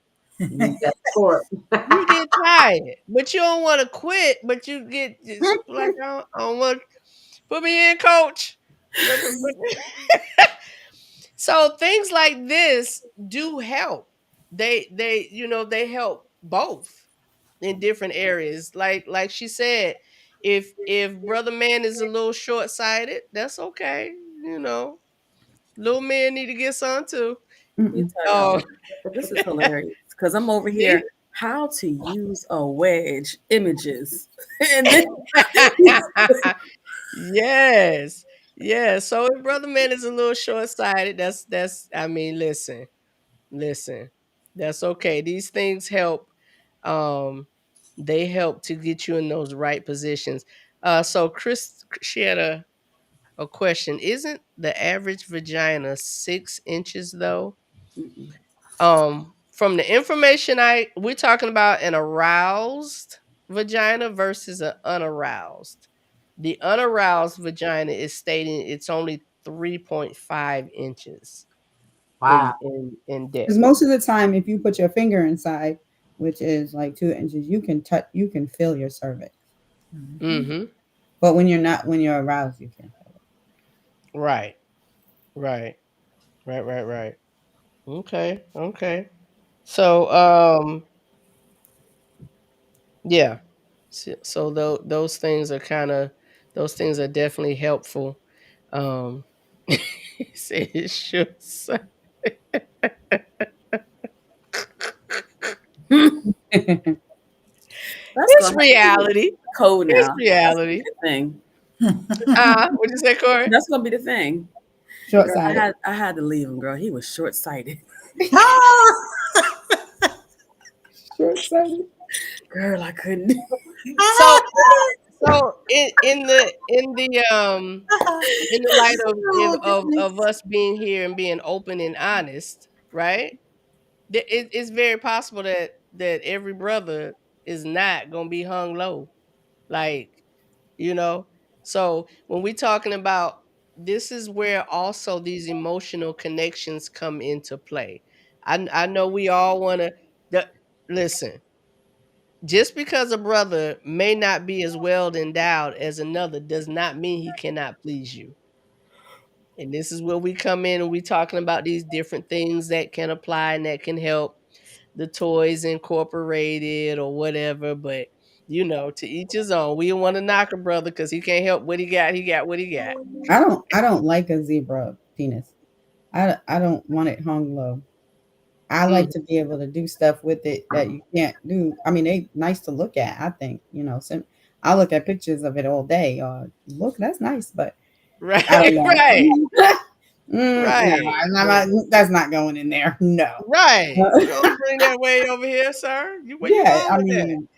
You need that support. You get tired, but you don't want to quit. But you get it's like I don't want put me in, coach. So things like this do help. They help both in different areas. Like she said, if brother man is a little short sighted, that's okay. You know, little men need to get some too. let me Mm-mm. tell y'all, Oh, this is hilarious because I'm over here see. how to use a wedge images, and then Yes. Yeah. So if brother man is a little short sighted, that's I mean, listen. That's okay. These things help. Um, they help to get you in those right positions. So Chris, she had a question. Isn't the average vagina 6 inches though? mm-mm. From the information we're talking about an aroused vagina versus an unaroused. The unaroused vagina is stating it's only 3.5 inches Wow. in Because depth. most of the time, if you put your finger inside, which is like 2 inches, you can touch, you can feel your cervix. Mhm. Mm-hmm. But when you're aroused, you can't feel Right. Right. Right. Okay. Okay. So yeah. So those things are those things are definitely helpful. Um say it should say. it. That's It's gonna have to be reality. the code It's now. That's gonna be reality. the thing. What'd you say, Corey? That's gonna be the thing. Short Girl, sighted. I had to leave him, girl. He was short sighted. Oh, Short sighted. Girl, I couldn't. So in the light of oh of goodness. us being here and being open and honest, right? It's very possible that every brother is not gonna be hung low, like you know. So when we're talking about this, is where also these emotional connections come into play. I know we all want to listen. Just because a brother may not be as well endowed as another does not mean he cannot please you. And this is where we come in and we talking about these different things that can apply and that can help the toys incorporated or whatever. But to each his own. We don't want to knock a brother because he can't help what he got. He got what he got. I don't like a zebra penis. I don't want it hung low. I like Mhm. to be able to do stuff with it that you can't do. I mean, they nice to look at. I think I look at pictures of it all day. Look, that's nice, but I don't Right, know. right. No, Right. that's not going in there. No. Right. You don't bring that way over here, sir. Where you Yeah, going I with that? mean,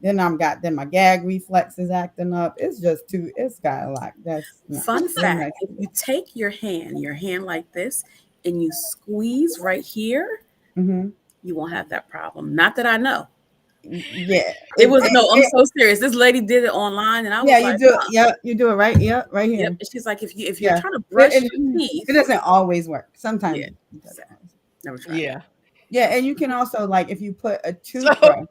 then then my gag reflex is acting up. It's just too. It's got a lot. That's no, Fun no fact, next if to you take your hand like this, and you squeeze right here, it. Hmm. you won't have that problem. Not that I know. Yeah, It was no, I'm so serious. This lady did it online, and I yeah. was You like, do it. huh. Yeah, you do it right. Yeah, right Yep. here. And she's like, if you're Yeah, trying to it, brush it, your teeth, it doesn't always work. yeah, Sometimes it doesn't. so, Always. never tried that. Yeah. Yeah, and you can also like if you put a So toothbrush,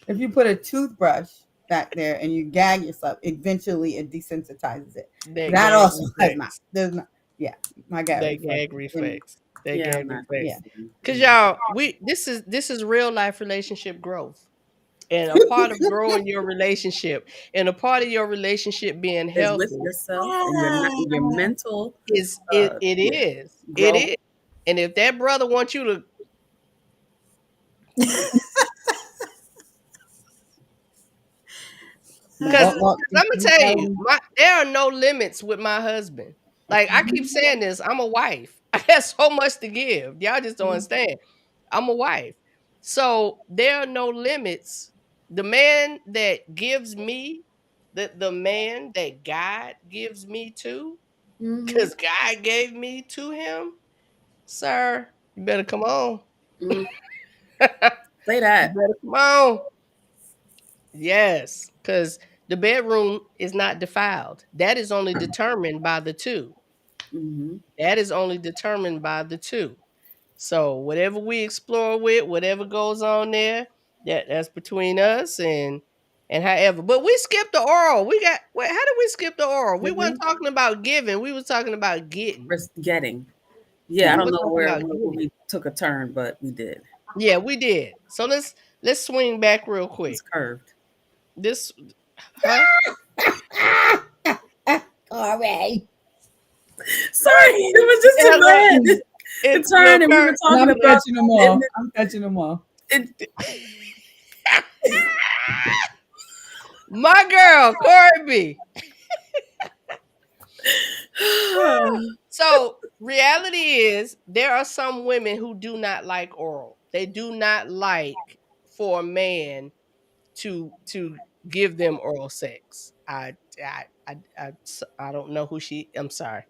if you put a toothbrush back there and you gag yourself, eventually it desensitizes it. that That gag also has not. reflex. There's not. Yeah, my gag That reflex. gag reflex. That Yeah, I'm gag not. reflex. Yeah. Cause y'all, this is real life relationship growth. And a part of growing your relationship and a part of your relationship being Is with healthy yourself and your mental, is it it yeah, is. It growth. is. And if that brother wants you to because Walk, walk. I'm You gonna tell follow you, me? there are no limits with my husband. Like I keep saying this, I'm a wife. I got so much to give. Y'all just don't Mhm. understand. I'm a wife. So there are no limits. The man that gives me, the man that God gives me to, Mhm. because God gave me to him, sir, you better come on. Mhm. You Say that. better come on. Yes, because the bedroom is not defiled. That is only determined by the two. Hmm. That is only determined by the two. So whatever we explore with, whatever goes on there, that's between us and however. But we skipped the oral. We got wait, how did we skip the oral? We Did weren't we? talking about giving. We was talking about getting. We're getting. Yeah, I We don't were know talking where about getting. we took a turn, but we did. Yeah, we did. So let's swing back real It's quick. curved. This huh? Corey. Sorry, it was just in my Ella, head. it The look turn, and we her were And talking I'm about catching them and all. I'm catching them all. it, my girl, Corby. it So reality is there are some women who do not like oral. They do not like for a man to give them oral sex. I don't know who she. I'm sorry.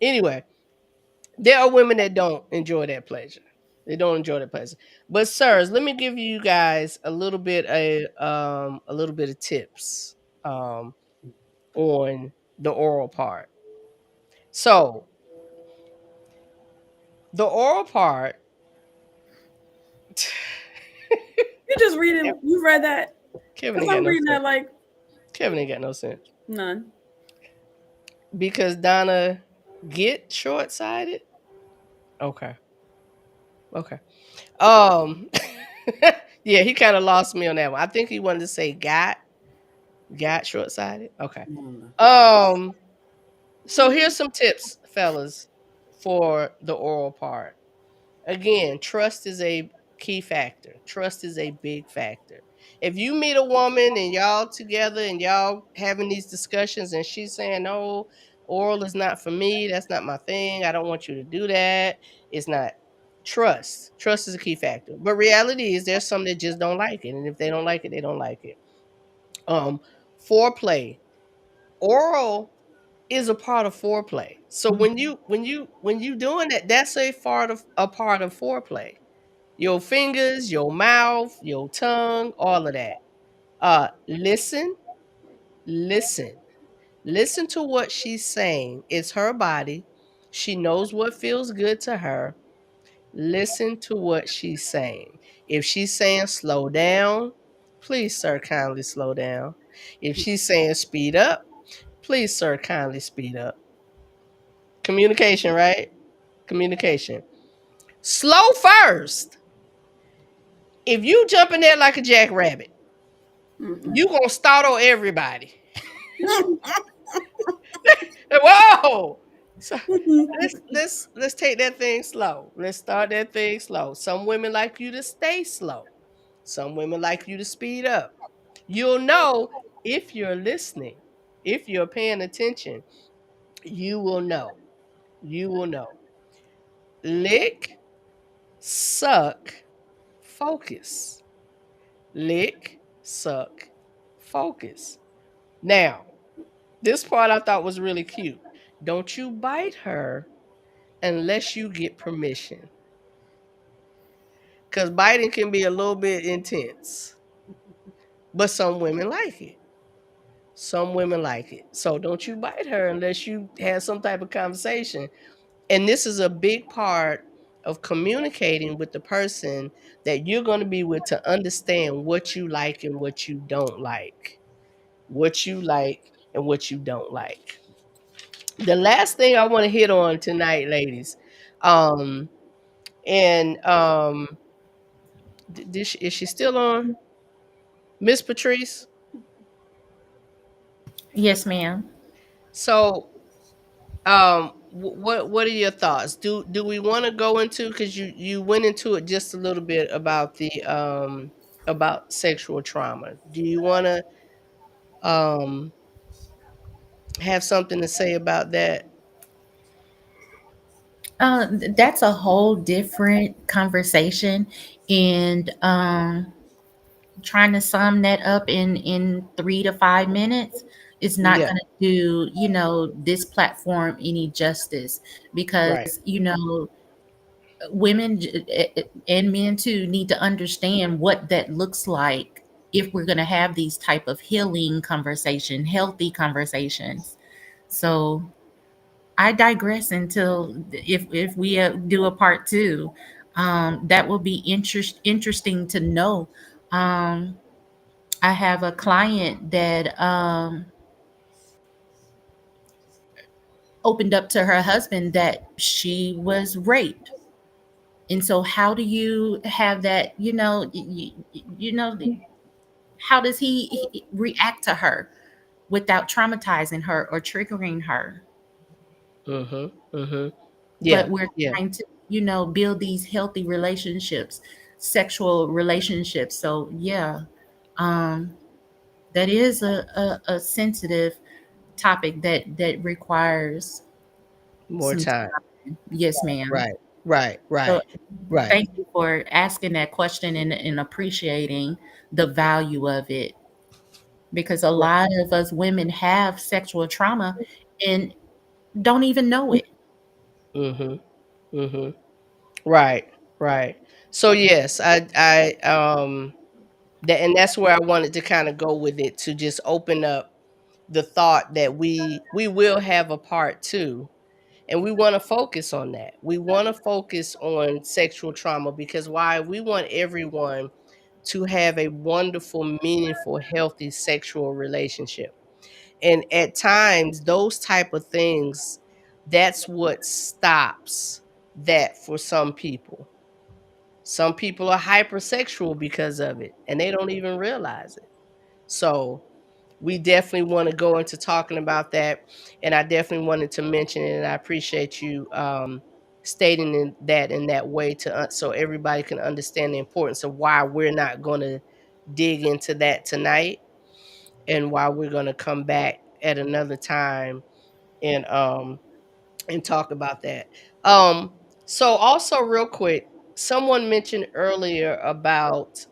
Anyway, there are women that don't enjoy that pleasure. They don't enjoy that pleasure. But sirs, let me give you guys a little bit of tips um on the oral part. So the oral part you just reading. You read that Kevin because ain't got I'm no reading sense. that like Kevin ain't got no sense. none. Because Donna get short sighted. Okay. Okay. Um yeah, he kind of lost me on that one. I think he wanted to say got short sighted. Okay. No. Um so here's some tips, fellas, for the oral part. Again, trust is a key factor. Trust is a big factor. If you meet a woman and y'all together and y'all having these discussions and she's saying, "No, oral is not for me. That's not my thing. I don't want you to do that." It's not trust. Trust is a key factor. But reality is there's some that just don't like it. And if they don't like it, they don't like it. Um, foreplay. Oral is a part of foreplay. So when you doing that, that's a part of foreplay. Your fingers, your mouth, your tongue, all of that. Listen, listen. Listen to what she's saying. It's her body. She knows what feels good to her. Listen to what she's saying. If she's saying slow down, please, sir, kindly slow down. If she's saying speed up, please, sir, kindly speed up. Communication, right? Communication. Slow first. If you jump in there like a jackrabbit, Mm-mm. you gonna startle everybody. Whoa! So let's take that thing slow. Let's start that thing slow. Some women like you to stay slow. Some women like you to speed up. You'll know if you're listening, if you're paying attention, You will know. You will know. Lick, suck, focus. Lick, suck, focus. Now, this part I thought was really cute. Don't you bite her unless you get permission. Because biting can be a little bit intense, but some women like it. Some women like it. So don't you bite her unless you have some type of conversation. And this is a big part of communicating with the person that you're going to be with to understand what you like and what you don't like. What you like and what you don't like. The last thing I want to hit on tonight, ladies, um, and is she still on, Miss Patrice? Yes, ma'am. So, what are your thoughts? Do we want to go into, because you went into it just a little bit about the about sexual trauma? Do you want to um have something to say about that? That's a whole different conversation, and trying to sum that up in 3 to 5 minutes is not Yeah, going to do this platform any justice, because right. women and men too need to understand what that looks like if we're going to have these type of healing conversation, healthy conversations. So I digress until if we do a part two. That will be interesting to know. um, I have a client that opened up to her husband that she was raped. And so how do you have that, how does he react to her without traumatizing her or triggering her? Mhm. Mhm. But Yeah. we're Yeah. trying to, build these healthy relationships, sexual relationships. So yeah, um, that is a sensitive topic that requires More some time. time. Yes, ma'am. Right. Right. So Right. Right. thank you for asking that question and appreciating the value of it, because a lot of us women have sexual trauma and don't even know it. Mhm. Mhm. Right. Right. So yes, I that, and that's where I wanted to kind of go with it, to just open up the thought that we will have a part two, and we want to focus on that. We want to focus on sexual trauma, because why? We want everyone to have a wonderful, meaningful, healthy sexual relationship. And at times those type of things, that's what stops that for some people. Some people are hypersexual because of it, and they don't even realize it. So we definitely want to go into talking about that, and I definitely wanted to mention it, and I appreciate you stating that in that way, to so everybody can understand the importance of why we're not going to dig into that tonight, and why we're going to come back at another time and talk about that. So also real quick, someone mentioned earlier about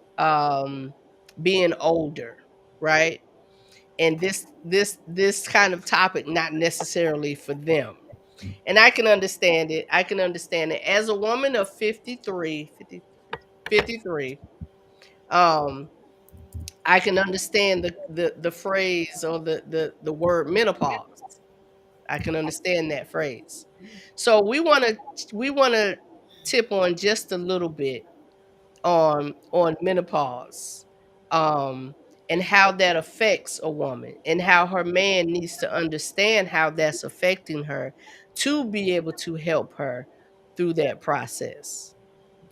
being older, right? And this kind of topic not necessarily for them. And I can understand it. I can understand it. As a woman of 53, I can understand the phrase, or the word menopause. I can understand that phrase. So we want to tip on just a little bit on menopause, um, and how that affects a woman, and how her man needs to understand how that's affecting her, to be able to help her through that process.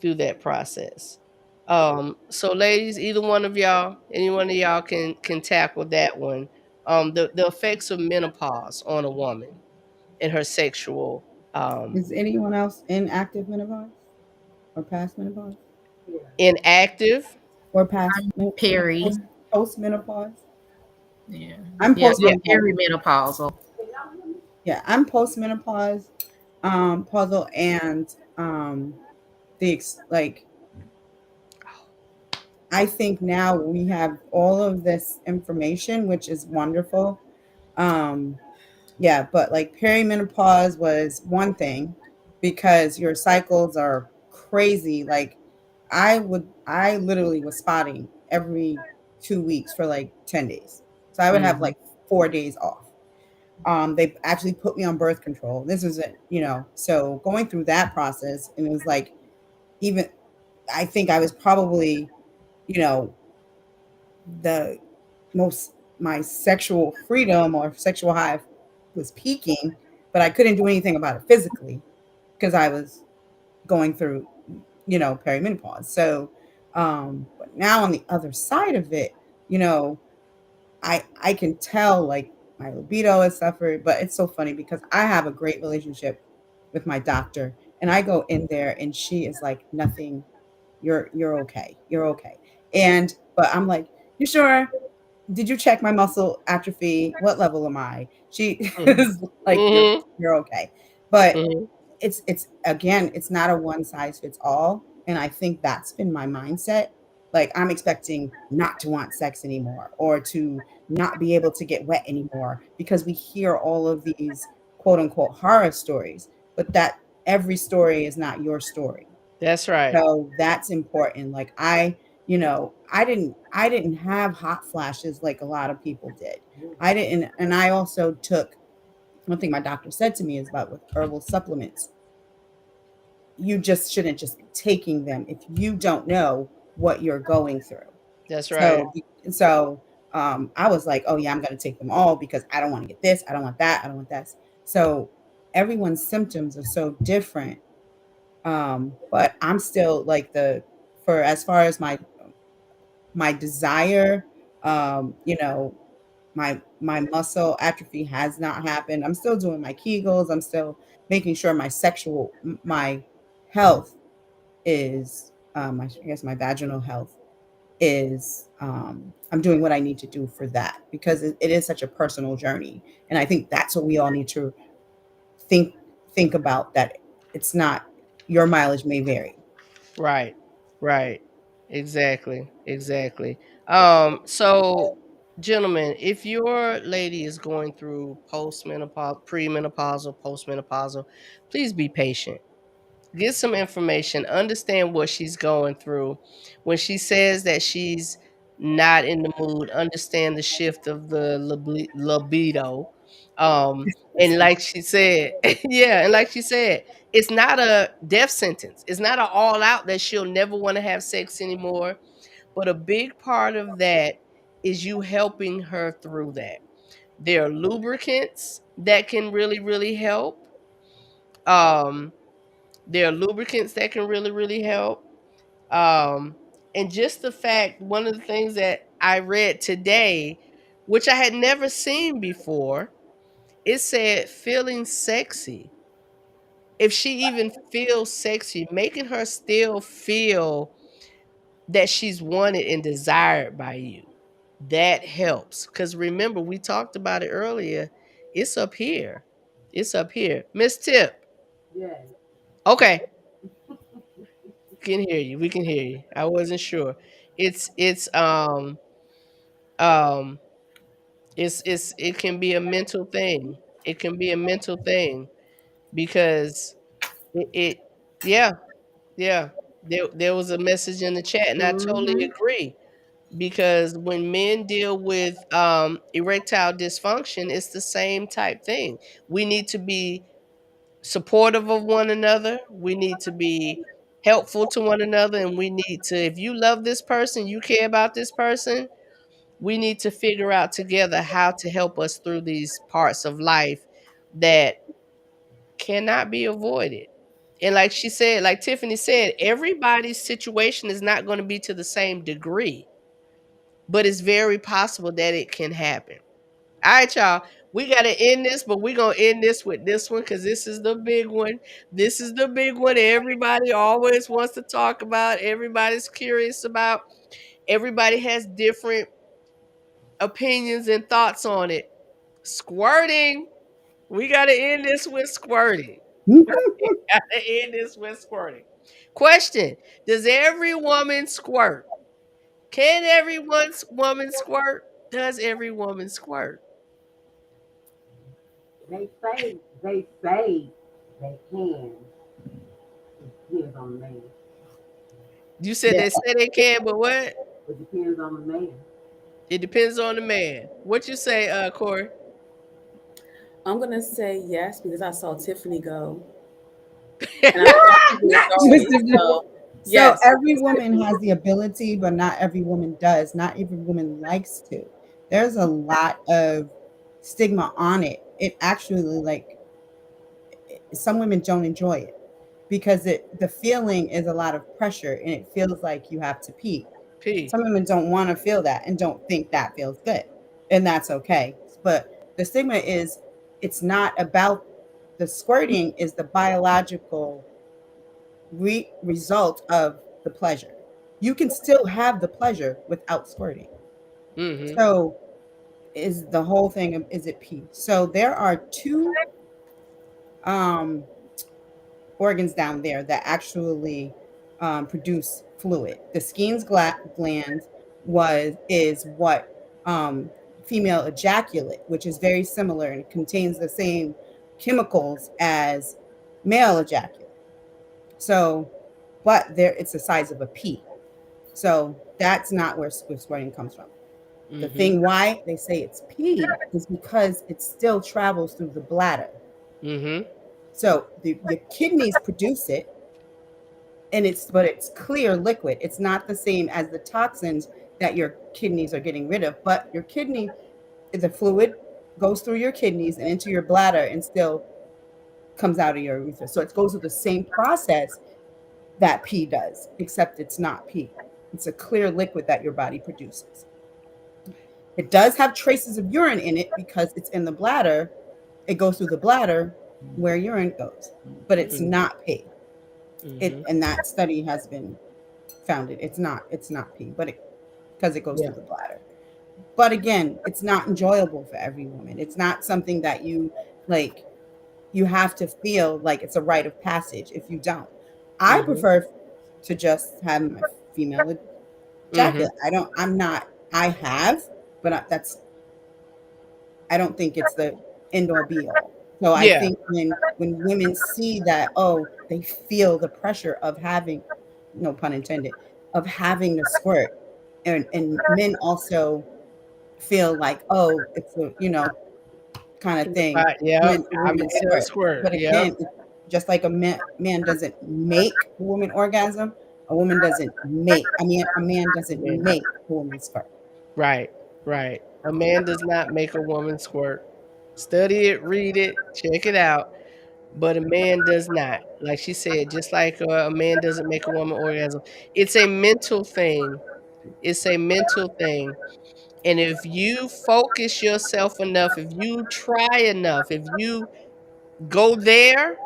Through that process. So ladies, either one of y'all, any one of y'all can tackle that one. The effects of menopause on a woman and her sexual Is anyone else in active menopause or past menopause inactive. or past Perry. post menopause? Yeah. I'm Yeah, post I'm Yeah. menopause. perimenopausal. Yeah, I'm postmenopause puzzle, and like, I think now we have all of this information, which is wonderful. Um, yeah, but like perimenopause was one thing because your cycles are crazy. Like I literally was spotting every 2 weeks for like 10 days. So I would have Mhm. like 4 days off. They actually put me on birth control. This was it, so going through that process, and it was like, even I think I was probably, you know, the most my sexual freedom or sexual high was peaking, but I couldn't do anything about it physically because I was going through, perimenopause. So, but now on the other side of it, you know, I can tell like my libido has suffered, but it's so funny because I have a great relationship with my doctor, and I go in there and she is like, nothing, you're okay. You're okay. And but I'm like, you sure? Did you check my muscle atrophy? What level am I? She Mhm. is like, Mhm. you're okay. But Mhm. it's again, it's not a one size fits all. And I think that's been my mindset. Like, I'm expecting not to want sex anymore or to not be able to get wet anymore because we hear all of these quote unquote horror stories, but that every story is not your story. That's right. So that's important. Like, I didn't have hot flashes like a lot of people did. I didn't, and I also took, one thing my doctor said to me is about with herbal supplements, you just shouldn't just be taking them if you don't know what you're going through. That's right. So I was like, oh yeah, I'm gonna take them all because I don't want to get this, I don't want that, I don't want this. So everyone's symptoms are so different. But I'm still like, for as far as my desire, you know, my muscle atrophy has not happened. I'm still doing my Kegels. I'm still making sure my health is, I guess my vaginal health is, I'm doing what I need to do for that because it is such a personal journey. And I think that's what we all need to think think about, that it's not, your mileage may vary. Right. Right. Exactly. Exactly. So gentlemen, if your lady is going through postmenopausal, premenopausal, postmenopausal, please be patient. Get some information, understand what she's going through. When she says that she's not in the mood, understand the shift of the libido. And like she said, yeah, and like she said, it's not a death sentence. It's not an all out that she'll never want to have sex anymore. But a big part of that is you helping her through that. There are lubricants that can really, really help. Um, there are lubricants that can really, really help. Um, and just the fact, one of the things that I read today, which I had never seen before, it said feeling sexy. If she even feels sexy, making her still feel that she's wanted and desired by you, that helps. Because remember, we talked about it earlier. It's up here. It's up here. Miss Tip. Yes. Okay. Can hear you. We can hear you. I wasn't sure. It's um it can be a mental thing. It can be a mental thing because it yeah, yeah. There was a message in the chat and I totally Mm-hmm. agree because when men deal with erectile dysfunction, it's the same type thing. We need to be supportive of one another. We need to be helpful to one another. And we need to, if you love this person, you care about this person, we need to figure out together how to help us through these parts of life that cannot be avoided. And like she said, like Tiffany said, everybody's situation is not going to be to the same degree, but it's very possible that it can happen. All right, y'all. We got to end this, but we're going to end this with this one because this is the big one. This is the big one everybody always wants to talk about. Everybody's curious about. Everybody has different opinions and thoughts on it. Squirting. We gotta end this with squirting. Gotta end this with squirting. Question: does every woman squirt? Can every woman squirt? Does every woman squirt? They say they can. It depends on the man. You said Yeah. they say they can, but what? It depends on the man. It depends on the man. What you say, Corey? I'm gonna say yes because I saw Tiffany go, and I saw her do it Just thoroughly. to- So So yes, every woman has the ability, but not every woman does. Not every woman likes to. There's a lot of stigma on it. It actually like some women don't enjoy it because the feeling is a lot of pressure and it feels like you have to pee. P. Some women don't want to feel that and don't think that feels good. And that's okay. But the stigma is it's not about the squirting is the biological result of the pleasure. You can still have the pleasure without squirting. Mm-hmm. So is the whole thing of is it pee? So there are two um organs down there that actually produce fluid. The Skene's gland was is what female ejaculate, which is very similar and contains the same chemicals as male ejaculate. So, but there it's the size of a pea. So that's not where squirting comes from. The Mm-hmm. thing why they say it's pee is because it still travels through the bladder. Mm-hmm. So your kidneys produce it, and it's clear liquid. It's not the same as the toxins that your kidneys are getting rid of, but your kidney, the fluid goes through your kidneys and into your bladder and still comes out of your urethra. So it goes through the same process that pee does, except it's not pee. It's a clear liquid that your body produces. It does have traces of urine in it because it's in the bladder. It goes through the bladder where urine goes, but it's not pee. It Mm-hmm. and that study has been founded. It's not pee, but because it goes Yeah. through the bladder. But again, it's not enjoyable for every woman. It's not something that you like. You have to feel like it's a rite of passage if you don't. I Mm-hmm. prefer to just have my female Mm-hmm. ejaculate. I don't. I'm not. I have, but I don't think it's the end all be all. So I Yeah. think when women see that, oh, they feel the pressure of having, no pun intended, of having the squirt, and men also feel like, oh, it's a kind of thing Yep. when a I woman made her squirts. squirt. But Yep. again, just like a man doesn't make a woman orgasm, a woman doesn't make. I mean, a man doesn't Yeah. make a woman squirt. Right. Right. A man does not make a woman squirt. Study it, read it, check it out. But a man does not. Like she said, just like a man doesn't make a woman orgasm. It's a mental thing. It's a mental thing. And if you focus yourself enough, if you try enough, if you go there,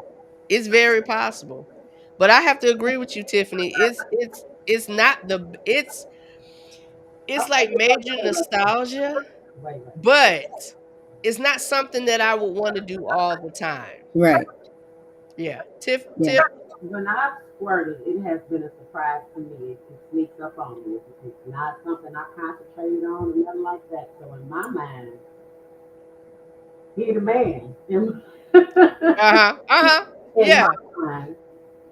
it's very possible. But I have to agree with you, Tiffany. It's not the it's like major nostalgia, Wait, wait. but it's not something that I would want to do all the time. Right. Yeah. Tiff Yeah. Tiff. When I've squirted, it has been a surprise to me. It sneaks up on me. It's not something I concentrated on or nothing like that. So in my mind, he the man. Uh-huh. Uh-huh. In Yeah. my mind.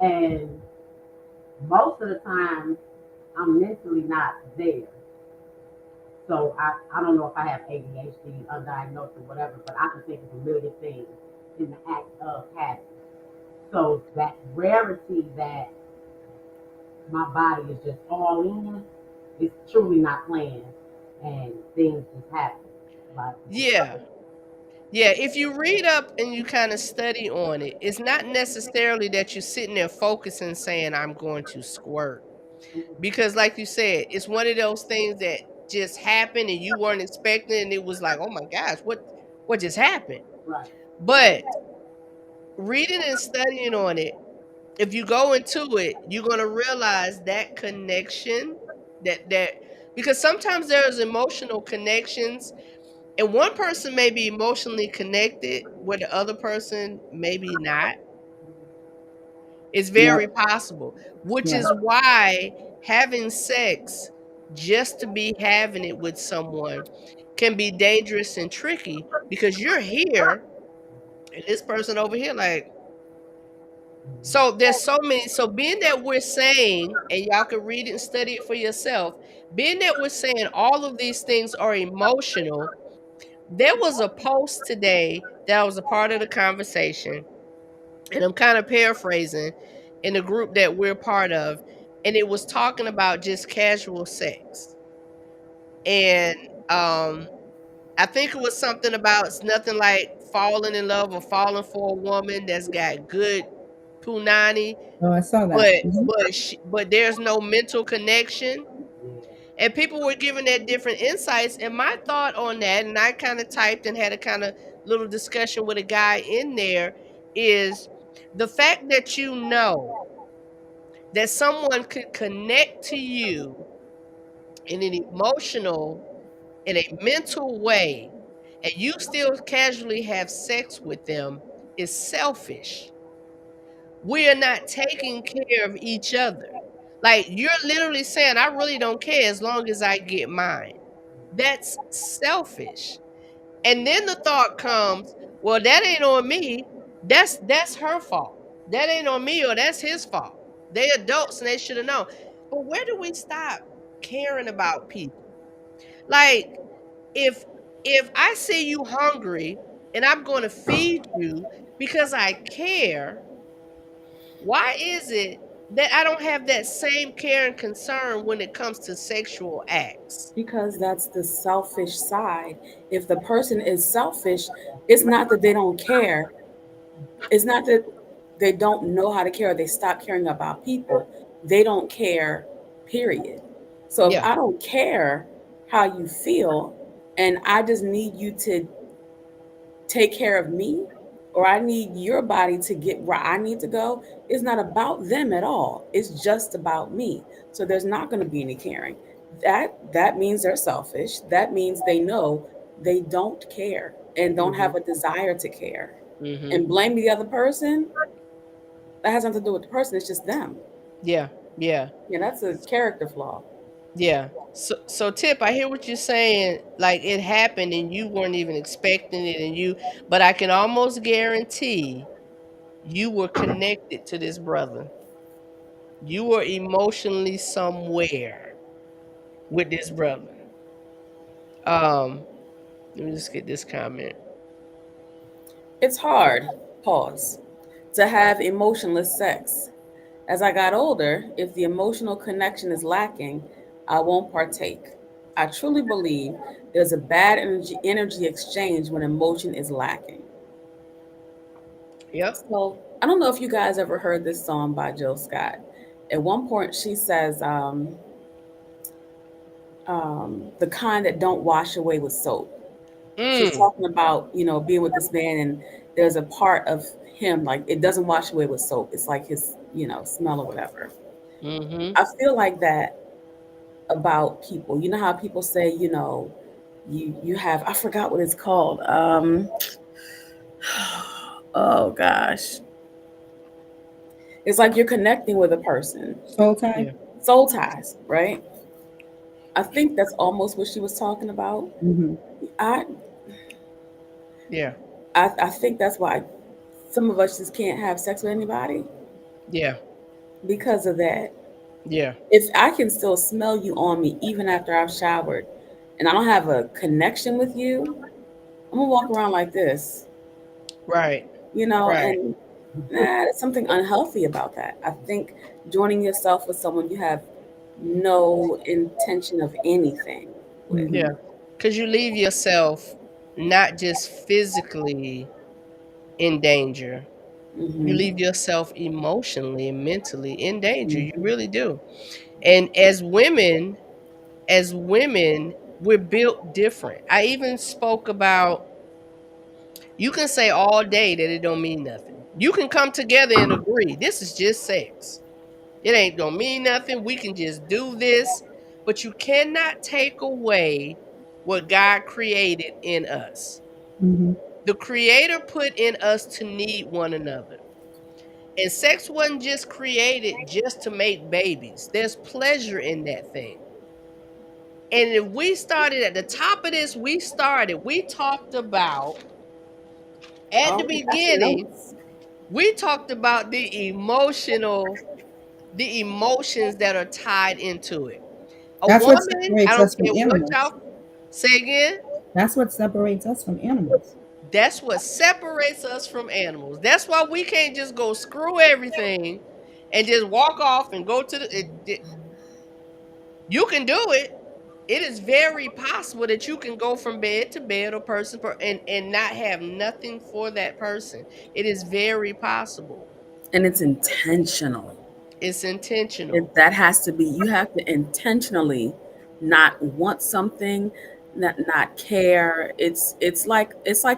And most of the time, I'm mentally not there. So I don't know if I have ADHD, undiagnosed or whatever, but I can think of a million things in the act of having. So that rarity that my body is just all in, it's truly not planned, and things just happen. Like, Yeah. Yeah, if you read up and you kind of study on it, it's not necessarily that you're sitting there focusing saying I'm going to squirt. Because like you said, it's one of those things that just happened and you weren't expecting and it was like, "Oh my gosh, what just happened?" right, But reading and studying on it, if you go into it, you're going to realize that connection that because sometimes there's emotional connections And one person may be emotionally connected where the other person maybe not. It's very Yep. possible, which Yeah. is why having sex just to be having it with someone can be dangerous and tricky because you're here and this person over here like, so there's so many. So being that we're saying, and y'all can read it and study it for yourself, being that we're saying all of these things are emotional, there was a post today that was a part of the conversation, and I'm kind of paraphrasing in the group that we're part of, and it was talking about just casual sex. And um I think it was something about it's nothing like falling in love or falling for a woman that's got good punani, Oh, I saw that. but Mhm. but there's no mental connection. And people were giving their different insights. And my thought on that, and I kind of typed and had a kind of little discussion with a guy in there, is the fact that you know that someone could connect to you in an emotional, in a mental way, and you still casually have sex with them is selfish. We are not taking care of each other. Like you're literally saying, I really don't care as long as I get mine. That's selfish. And then the thought comes, well, that ain't on me. That's her fault. That ain't on me or that's his fault. They adults and they should have known. But where do we stop caring about people? Like if if I see you hungry and I'm going to feed you because I care, why is it that I don't have that same care and concern when it comes to sexual acts? Because that's the selfish side. If the person is selfish, it's not that they don't care. It's not that they don't know how to care or they stop caring about people. They don't care, period. So if Yeah. I don't care how you feel and I just need you to take care of me or I need your body to get where I need to go, it's not about them at all. It's just about me. So there's not going to be any caring. That means they're selfish. That means they know they don't care and don't have Mhm. a desire to care. Mhm. And blame the other person, that has nothing to do with the person, it's just them. Yeah. Yeah. Yeah, that's a character flaw. Yeah. So Tip, I hear what you're saying. Like it happened and you weren't even expecting it, and you, but I can almost guarantee you were connected to this brother. You were emotionally somewhere with this brother. Um, Let me just get this comment. It's hard, pause, to have emotionless sex. As I got older, if the emotional connection is lacking, I won't partake. I truly believe there's a bad energy exchange when emotion is lacking. Yep. So I don't know if you guys ever heard this song by Jill Scott. At one point, she says, "The kind that don't wash away with soap." She's Mm. talking about being with this man, and there's a part of him like it doesn't wash away with soap. It's like his smell or whatever. Mhm. I feel like that about people. You know how people say, you have, I forgot what it's called. Oh gosh. It's like you're connecting with a person. Soul tie. Yeah. Soul ties, right? I think that's almost what she was talking about. Hmm. I Yeah. I think that's why some of us just can't have sex with anybody Yeah. because of that. Yeah. If I can still smell you on me even after I've showered and I don't have a connection with you, I'm gonna walk around like this, Right. Right. and there's something unhealthy about that. I think joining yourself with someone you have no intention of anything with. Yeah. Hmm. Cuz you leave yourself not just physically in danger. You Hmm. leave yourself emotionally and mentally in danger. You Hmm. really do. And as women, we're built different. I even spoke about, you can say all day that it don't mean nothing. You can come together and agree this is just sex. It ain't gonna mean nothing. We can just do this, but you cannot take away what God created in us. Mhm. The creator put in us to need one another. And sex wasn't just created just to make babies. There's pleasure in that thing. And if we started at the top of this, we talked about at the Oh, we got the beginning, notes. we talked about the emotions that are tied into it. A That's what woman, I separates don't us from care what animals. y'all say again. That's what separates us from animals. That's what separates us from animals. That's why we can't just go screw everything and just walk off and go to you can do it. It is very possible that you can go from bed to bed or and not have nothing for that person. It is very possible. And it's intentional. It's intentional. That has to be, you have to intentionally not want something, not care. It's like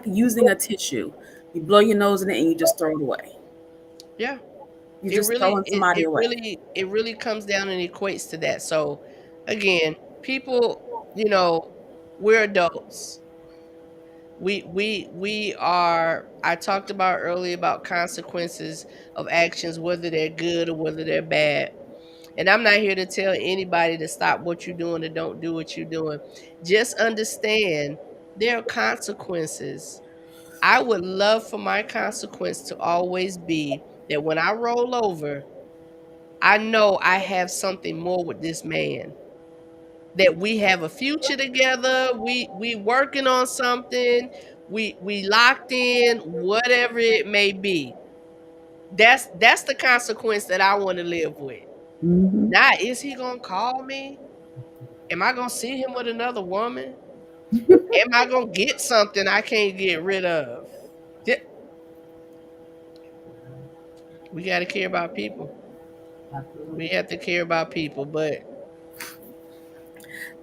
using a tissue. You blow your nose in it and you just throw it away. Yeah. You're It just really throwing somebody away. it really comes down and equates to that. So again, people, you know, we're adults. We are I talked about earlier about consequences of actions, whether they're good or whether they're bad. And I'm not here to tell anybody to stop what you're doing or don't do what you're doing. Just understand there are consequences. I would love for my consequence to always be that when I roll over, I know I have something more with this man. That we have a future together. We working on something. We locked in, whatever it may be. That's the consequence that I want to live with. Mhm. Not is he gonna call me? Am I gonna see him with another woman? Am I gonna get something I can't get rid of? Th- We got to care about people. We Absolutely. have to care about people, but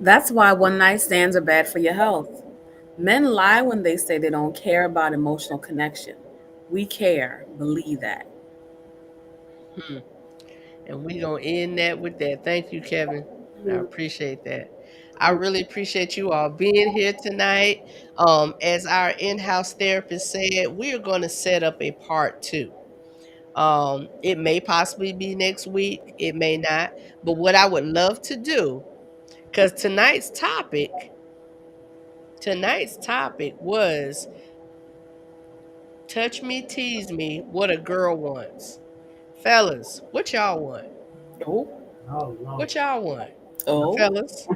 That's why one night stands are bad for your health. Men lie when they say they don't care about emotional connection. We care. Believe that. hmm. And we gonna end that with that. Thank you, Kevin. I appreciate that. I really appreciate you all being here tonight. As our in-house therapist said, we are going to set up a part two. It may possibly be next week, it may not. But what I would love to do, because tonight's topic was touch me, tease me, what a girl wants. Fellas, what y'all want? Oh, Oh Lord. What y'all want? oh. Fellas,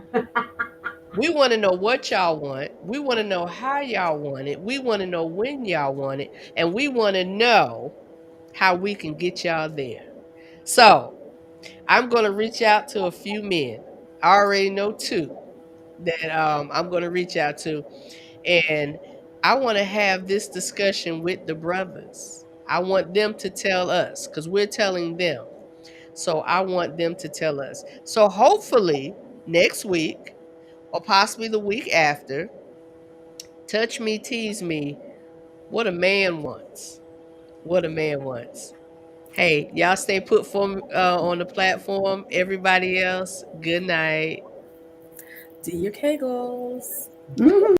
we want to know what y'all want. We want to know how y'all want it. We want to know when y'all want it. And we want to know how we can get y'all there. So I'm going to reach out to a few men. I already know two that I'm going to reach out to. And I want to have this discussion with the brothers. I want them to tell us because we're telling them. So I want them to tell us. So hopefully next week or possibly the week after, touch me, tease me, what a man wants. What a man wants. Hey, y'all stay put for on the platform. Everybody else, good night. Do your kegels. Mhm.